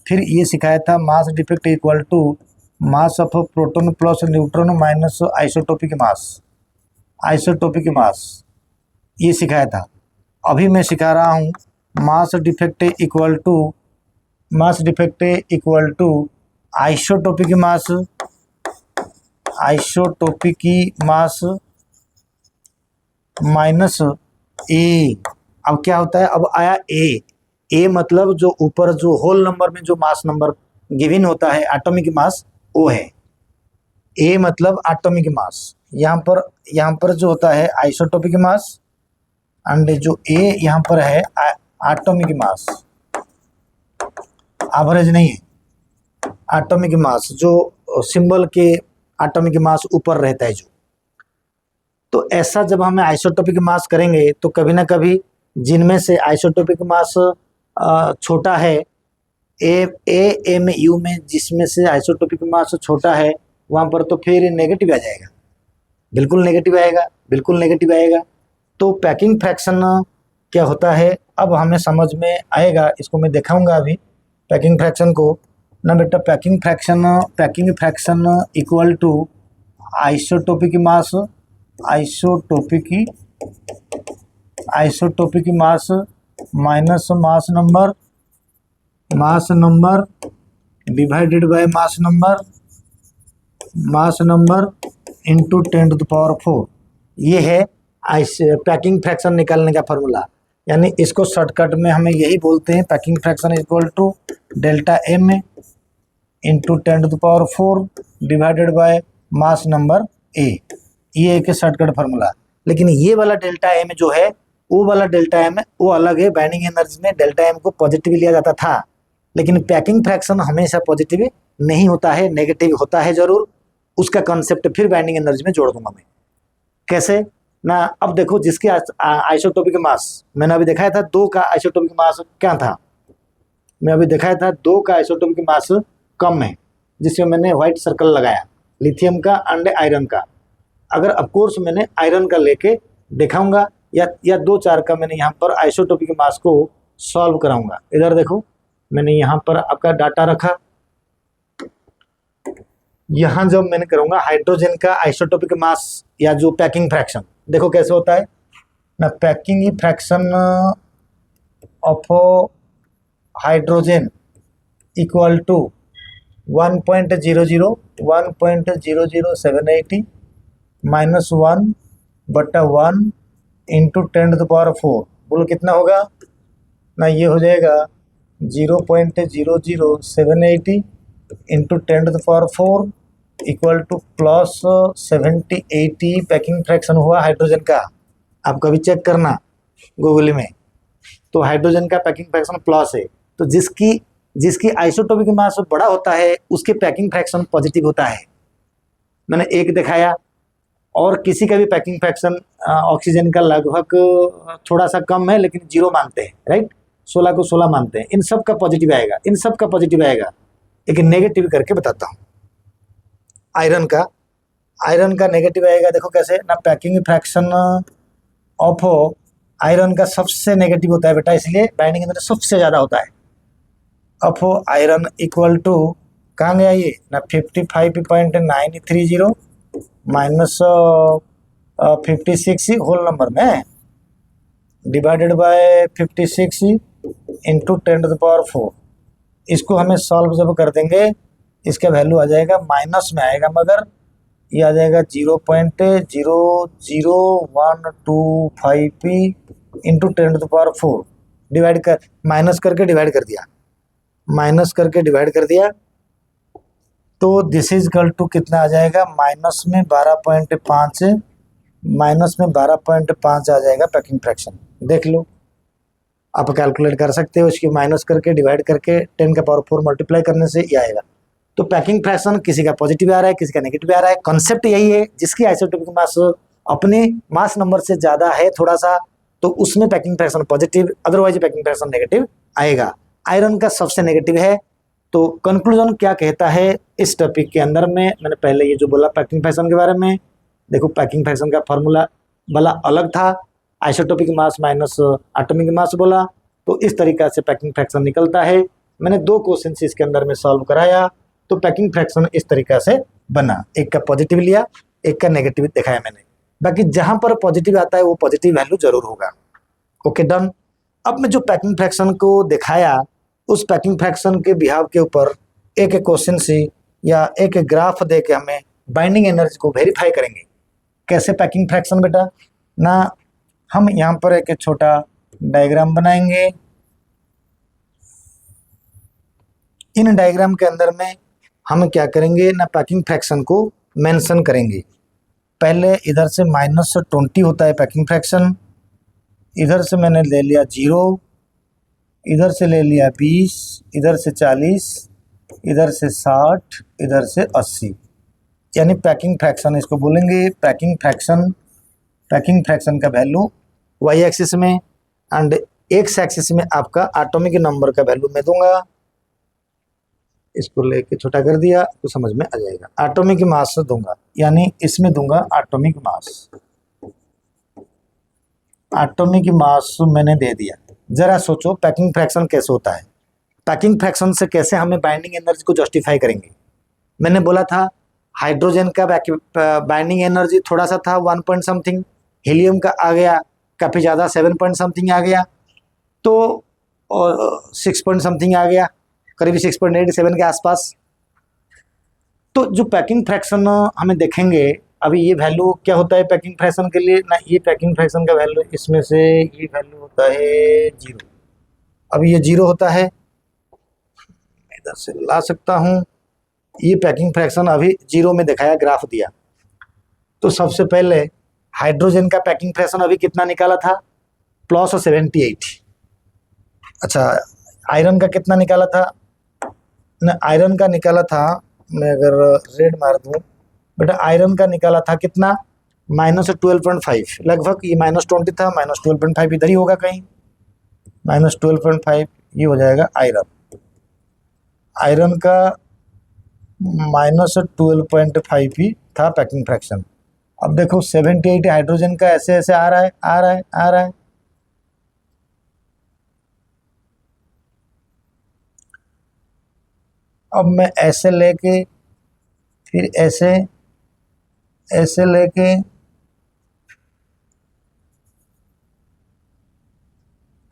फिर ये सिखाया था mass defect equal to mass of proton plus neutron minus isotopic mass, isotopic mass, ये सिखाया था। अभी मैं सिखा रहा हूँ mass defect equal to, mass defect equal to isotopic mass, isotopic mass minus A. अब क्या होता है, अब आया ए। ए मतलब जो ऊपर जो होल नंबर में जो मास नंबर गिवन होता है एटॉमिक मास, वो है ए, मतलब एटॉमिक मास। यहाँ पर जो होता है आइसोटोपिक मास, एंड जो ए यहाँ पर है एटॉमिक मास, एवरेज नहीं है, एटॉमिक मास जो सिंबल के एटॉमिक मास ऊपर रहता है जो। तो ऐसा जब हमें आइसोटोपिक मास करेंगे तो कभी ना कभी जिनमें से आइसोटोपिक मास छोटा है, AMU में जिसमें से आइसोटोपिक मास छोटा है, वहाँ पर तो फिर नेगेटिव आ जाएगा, बिल्कुल नेगेटिव आएगा, बिल्कुल नेगेटिव आएगा। तो पैकिंग फ्रैक्शन क्या होता है अब हमें समझ में आएगा, इसको मैं दिखाऊंगा अभी पैकिंग फ्रैक्शन को ना बेटा। Packing fraction equal to isotopic mass, isotopic mass minus mass number divided by mass number into 10⁴। ये है पैकिंग फ्रैक्शन निकालने का फॉर्मूला। यानी इसको शॉर्टकट में हमें यही बोलते हैं, packing fraction equal to delta M into 10⁴ divided by mass number A. ये एक शॉर्टकट फार्मूला। लेकिन ये वाला डेल्टा एम जो है, वो वाला डेल्टा एम वो अलग है। बाइंडिंग एनर्जी में डेल्टा एम को पॉजिटिव लिया जाता था, लेकिन पैकिंग फ्रैक्शन हमेशा पॉजिटिव नहीं होता है, नेगेटिव होता है जरूर। उसका कॉन्सेप्ट फिर बाइंडिंग एनर्जी में जोड़ दूंगा मैं। कैसे ना, अब देखो जिसके आइसोटोपिक मास मैंने अभी दिखाया था 2 का आइसोटोपिक मास क्या था, मैं अभी दिखाया था 2 का आइसोटोपिक मास कम है, जिसमें मैंने व्हाइट सर्कल लगाया, लिथियम का एंड आयरन का। अगर ऑफकोर्स मैंने आयरन का लेके दिखाऊंगा या 2-4 का मैंने यहाँ पर आइसोटोपिक मास को सॉल्व कराऊंगा। इधर देखो मैंने यहाँ पर आपका डाटा रखा, यहाँ जब मैंने करूँगा हाइड्रोजन का आइसोटोपिक मास या जो पैकिंग फ्रैक्शन, देखो कैसे होता है ना। Packing fraction of hydrogen equal to 1.0078 minus 1/1 into 10⁴। बोलो कितना होगा ना, ये हो जाएगा 0.0078 into 10⁴ equal to plus 7080 packing fraction हुआ हाइड्रोजन का। आप कभी चेक करना गूगल में, तो हाइड्रोजन का पैकिंग फ्रैक्शन प्लस है। तो जिसकी आइसोटोपिक मास बड़ा होता है उसके पैकिंग फ्रैक्शन पॉजिटिव होता है। मैंने एक दिखाया, और किसी का भी पैकिंग फ्रैक्शन ऑक्सीजन का लगभग थोड़ा सा कम है लेकिन 0 मानते हैं, राइट। 16 को 16 मानते हैं, इन सब का पॉजिटिव आएगा, इन सब का पॉजिटिव आएगा। एक नेगेटिव करके बताता हूँ। आयरन का नेगेटिव आएगा, देखो कैसे ना, पैकिंग फ्रैक्शन ऑफ आयरन का सबसे नेगेटिव होता है बेटा, इसलिए बाइंडिंग एनर्जी सबसे ज़्यादा होता है। ऑफ आयरन इक्वल टू कहाँ गया ये ना, 55.930 माइनस 56 होल नंबर में डिवाइडेड बाय 56 इंटू 10⁴। इसको हमें सॉल्व जब कर देंगे, इसका वैल्यू आ जाएगा माइनस में आएगा, मगर ये आ जाएगा 0.00125 इंटू 10⁴ डिवाइड कर, माइनस करके डिवाइड कर दिया, माइनस करके डिवाइड कर दिया, तो दिस इज इक्वल टू कितना आ जाएगा, माइनस में 12.5, माइनस में 12.5 आ जाएगा पैकिंग फ्रैक्शन। देख लो, आप कैलकुलेट कर सकते हो, इसकी माइनस करके डिवाइड करके 10⁴ मल्टीप्लाई करने से ये आएगा। तो पैकिंग फ्रैक्शन किसी का पॉजिटिव आ रहा है, किसी का नेगेटिव आ रहा है। कॉन्सेप्ट यही है, जिसकी आइसोटोपिक मास अपने मास नंबर से ज़्यादा है थोड़ा सा, तो उसमें packing fraction positive, otherwise packing fraction negative आएगा। आयरन का सबसे नेगेटिव है। तो कंक्लूजन क्या कहता है इस टॉपिक के अंदर में, मैंने पहले ये जो बोला पैकिंग फ्रैक्शन के बारे में, देखो पैकिंग फ्रैक्शन का फार्मूला वाला अलग था, isotopic mass minus atomic mass बोला, तो इस तरीका से पैकिंग फ्रैक्शन निकलता है। मैंने 2 क्वेश्चन इसके अंदर में सॉल्व कराया, तो पैकिंग फ्रैक्शन इस तरीका से बना, एक का पॉजिटिव लिया, एक का नेगेटिव दिखाया मैंने। बाकी जहां पर पॉजिटिव आता है वो पॉजिटिव वैल्यू जरूर होगा। Okay done. अब मैं जो पैकिंग फ्रैक्शन को दिखाया, उस पैकिंग फ्रैक्शन के बिहाव के ऊपर एक क्वेश्चन से या एक ग्राफ दे के हमें बाइंडिंग एनर्जी को वेरीफाई करेंगे। कैसे पैकिंग फ्रैक्शन बेटा ना, हम यहाँ पर एक छोटा डायग्राम बनाएंगे। इन डायग्राम के अंदर में हम क्या करेंगे ना, पैकिंग फ्रैक्शन को मेंशन करेंगे। पहले इधर से -20 होता है पैकिंग फ्रैक्शन, इधर से मैंने ले लिया 0, इधर से ले लिया 20, इधर से 40, इधर से 60, इधर से 80, यानी पैकिंग फ्रैक्शन इसको बोलेंगे। पैकिंग फ्रैक्शन का वैल्यू वाई एक्सिस में एंड एक्स एक्सिस में आपका एटॉमिक नंबर का वैल्यू मैं दूंगा। इसको लेके छोटा कर दिया तो समझ में आ जाएगा। एटॉमिक मास दूंगा, यानी इसमें दूंगा एटॉमिक मास। एटॉमिक मास मैंने दे दिया। जरा सोचो पैकिंग फ्रैक्शन कैसे होता है, पैकिंग फ्रैक्शन से कैसे हमें बाइंडिंग एनर्जी को जस्टिफाई करेंगे। मैंने बोला था हाइड्रोजन का बाइंडिंग एनर्जी थोड़ा सा था 1 पॉइंट समथिंग, हीलियम का आ गया काफ़ी ज़्यादा 7 पॉइंट समथिंग आ गया, तो 6 पॉइंट समथिंग आ गया, करीब 6.87 के आसपास। तो जो पैकिंग फ्रैक्शन हमें देखेंगे अभी, ये वैल्यू क्या होता है पैकिंग फ्रैक्शन के लिए ना, ये पैकिंग फ्रैक्शन का वैल्यू इसमें से ये वैल्यू होता है 0। अभी ये 0 होता है, इधर से ला सकता हूँ, ये पैकिंग फ्रैक्शन अभी 0 में दिखाया, ग्राफ दिया। तो सबसे पहले हाइड्रोजन का पैकिंग फ्रैक्शन अभी कितना निकाला था, +78। अच्छा, आयरन का कितना निकाला था ना, आयरन का निकाला था, मैं अगर रेड मार दूँ बेटा, आयरन का निकाला था कितना, -12.5 लगभग, ये -20 था, -12.5 इधर ही होगा कहीं, -12.5 ये हो जाएगा आयरन। आयरन का -12.5 ही था पैकिंग फ्रैक्शन। अब देखो 78 हाइड्रोजन का ऐसे ऐसे आ रहा है, आ रहा है, आ रहा है। अब मैं ऐसे लेके फिर ऐसे ऐसे लेके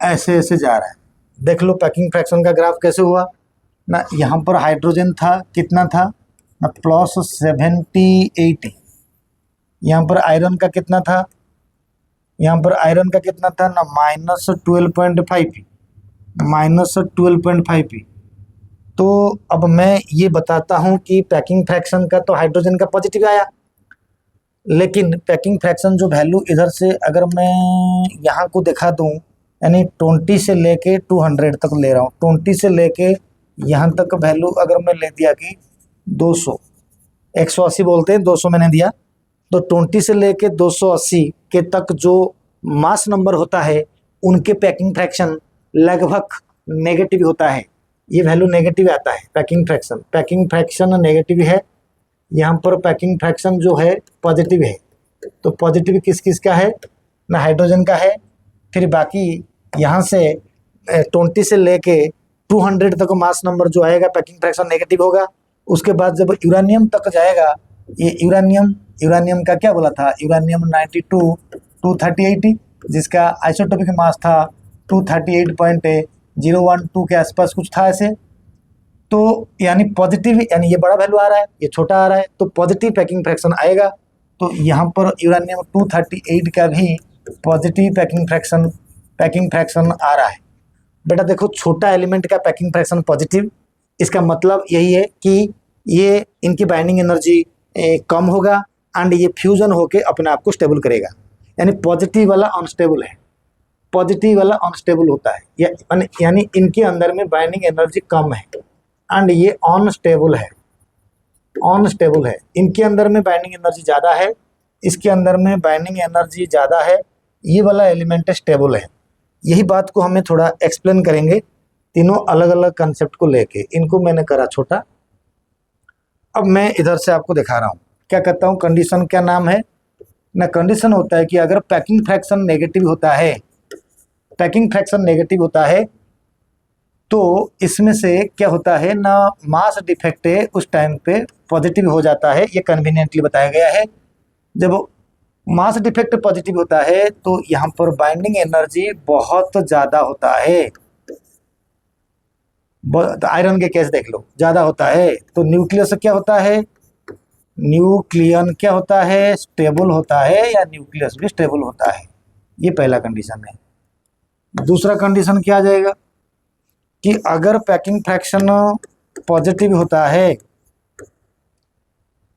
ऐसे ऐसे जा रहा है। देख लो पैकिंग फ्रैक्शन का ग्राफ कैसे हुआ ना, यहाँ पर हाइड्रोजन था कितना था ना, +78। यहाँ पर आयरन का कितना था, यहाँ पर आयरन का कितना था ना, -12.5, -12.5। तो अब मैं ये बताता हूँ कि पैकिंग फ्रैक्शन का तो हाइड्रोजन का पॉजिटिव आया, लेकिन पैकिंग फ्रैक्शन जो वैल्यू इधर से अगर मैं यहाँ को दिखा दूँ, यानी 20 से लेके 200 तक ले रहा हूँ, 20 से लेके यहाँ तक वैल्यू अगर मैं ले दिया कि 200, 180 बोलते हैं, 200 मैंने दिया, तो 20 से लेके 280 के तक जो मास नंबर होता है, उनके पैकिंग फ्रैक्शन लगभग नेगेटिव होता है, ये वैल्यू नेगेटिव आता है। पैकिंग फ्रैक्शन नेगेटिव है, यहाँ पर पैकिंग फ्रैक्शन जो है पॉजिटिव है। तो पॉजिटिव किस किस का है ना, हाइड्रोजन का है। फिर बाकी यहाँ से 20 से लेके 200 तक मास नंबर जो आएगा पैकिंग फ्रैक्शन नेगेटिव होगा। उसके बाद जब यूरानियम तक जाएगा, ये यूरानियम का क्या बोला था, यूरानियम 92 238 जिसका आइसोटोपिक मास था 238.012 के आसपास कुछ था ऐसे। तो यानी पॉजिटिव, यानी ये बड़ा वैल्यू आ रहा है, ये छोटा आ रहा है, तो पॉजिटिव पैकिंग फ्रैक्शन आएगा। तो यहाँ पर यूरानियम 238 का भी पॉजिटिव पैकिंग फ्रैक्शन आ रहा है। बेटा देखो, छोटा एलिमेंट का पैकिंग फ्रैक्शन पॉजिटिव, इसका मतलब यही है कि ये इनकी बाइंडिंग एनर्जी कम होगा एंड ये फ्यूजन होके अपने आप को स्टेबल करेगा। यानी पॉजिटिव वाला अनस्टेबल है, पॉजिटिव वाला अनस्टेबल होता है, यानी इनके अंदर में बाइंडिंग एनर्जी कम है एंड ये अनस्टेबल है। इनके अंदर में बाइंडिंग एनर्जी ज़्यादा है, इसके अंदर में बाइंडिंग एनर्जी ज़्यादा है, ये वाला एलिमेंट स्टेबल है। यही बात को हमें थोड़ा एक्सप्लेन करेंगे तीनों अलग अलग कंसेप्ट को लेके। इनको मैंने करा छोटा, अब मैं इधर से आपको दिखा रहा हूँ। क्या कहता हूँ, कंडीशन क्या नाम है ना, कंडीशन होता है कि अगर पैकिंग फ्रैक्शन नेगेटिव होता है तो इसमें से क्या होता है ना, मास डिफेक्ट उस टाइम पे पॉजिटिव हो जाता है। ये कन्वीनियंटली बताया गया है। जब मास डिफेक्ट पॉजिटिव होता है तो यहाँ पर बाइंडिंग एनर्जी बहुत ज़्यादा होता है। आयरन के केस देख लो, ज़्यादा होता है। तो न्यूक्लियस क्या होता है, न्यूक्लियन क्या होता है, स्टेबल होता है, या न्यूक्लियस भी स्टेबल होता है। ये पहला कंडीशन है। दूसरा कंडीशन क्या आ जाएगा कि अगर पैकिंग फ्रैक्शन पॉजिटिव होता है,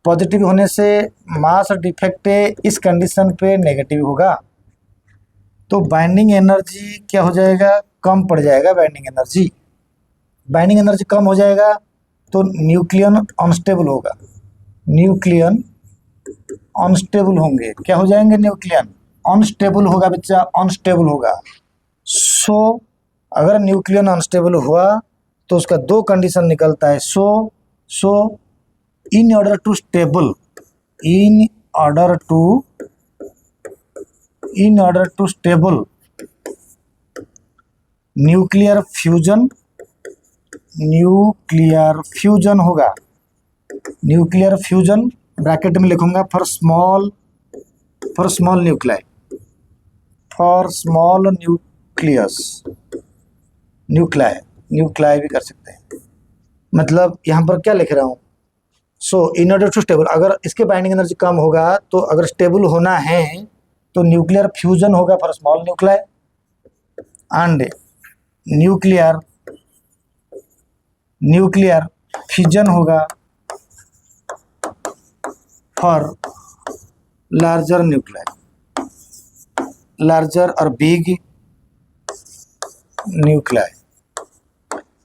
पॉजिटिव होने से मास डिफेक्ट इस कंडीशन पे नेगेटिव होगा, तो बाइंडिंग एनर्जी क्या हो जाएगा, कम पड़ जाएगा। बाइंडिंग एनर्जी कम हो जाएगा तो न्यूक्लियन अनस्टेबल होगा, न्यूक्लियन अनस्टेबल होंगे। क्या हो जाएंगे, न्यूक्लियन अनस्टेबल होगा बच्चा, अनस्टेबल होगा। सो अगर न्यूक्लियन अनस्टेबल हुआ तो उसका दो कंडीशन निकलता है। So in order to stable nuclear fusion होगा। न्यूक्लियर फ्यूजन ब्रैकेट में लिखूंगा फॉर स्मॉल न्यूक्लियाई भी कर सकते हैं। मतलब यहाँ पर क्या लिख रहा हूँ, सो इन ऑर्डर टू स्टेबल, अगर इसके बाइंडिंग एनर्जी कम होगा तो अगर स्टेबल होना है तो न्यूक्लियर फ्यूजन होगा for small nuclei and nuclear fission होगा फॉर लार्जर और बिग न्यूक्लियाई।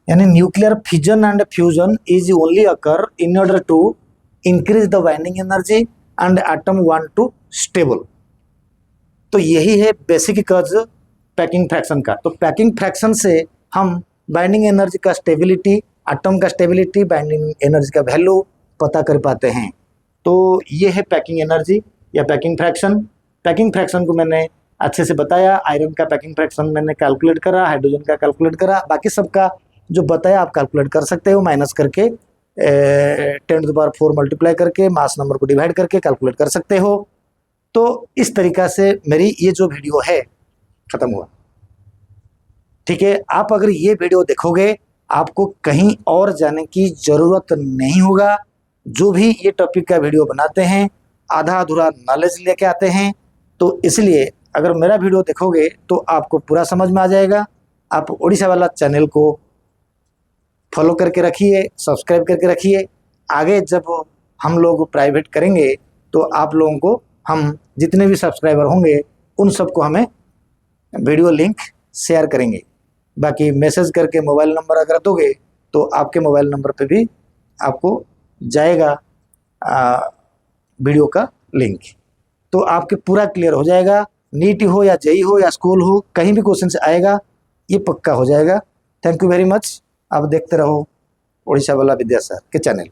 यानी nuclear fission and fusion is only occur in order to increase the binding energy and atom want to stable. तो यही है basic कज packing fraction का। तो packing fraction से हम बाइंडिंग एनर्जी का स्टेबिलिटी, एटम का स्टेबिलिटी, बाइंडिंग एनर्जी का वैल्यू पता कर पाते हैं। तो ये है पैकिंग एनर्जी या पैकिंग फ्रैक्शन। पैकिंग फ्रैक्शन को मैंने अच्छे से बताया। आयरन का पैकिंग फ्रैक्शन मैंने कैलकुलेट करा, हाइड्रोजन का कैलकुलेट करा, बाकी सबका जो बताया आप कैलकुलेट कर सकते हो, माइनस करके 10⁴ मल्टीप्लाई करके मास नंबर को डिवाइड करके कैलकुलेट कर सकते हो। तो इस तरीका से मेरी ये जो वीडियो है खत्म हुआ। ठीक है, आप अगर ये वीडियो देखोगे आपको कहीं और जाने की ज़रूरत नहीं होगा। जो भी ये टॉपिक का वीडियो बनाते हैं आधा अधूरा नॉलेज लेके आते हैं, तो इसलिए अगर मेरा वीडियो देखोगे तो आपको पूरा समझ में आ जाएगा। आप ओडिशा वाला चैनल को फॉलो करके रखिए, सब्सक्राइब करके रखिए। आगे जब हम लोग प्राइवेट करेंगे तो आप लोगों को, हम जितने भी सब्सक्राइबर होंगे उन सबको हमें वीडियो लिंक शेयर करेंगे। बाकी मैसेज करके मोबाइल नंबर अगर दोगे तो आपके मोबाइल नंबर पे भी आपको जाएगा वीडियो का लिंक, तो आपके पूरा क्लियर हो जाएगा। नीट हो या जेई हो या स्कूल हो, कहीं भी क्वेश्चन आएगा ये पक्का हो जाएगा। Thank you very much. आप देखते रहो उड़ीसा वाला विद्यासागर के चैनल।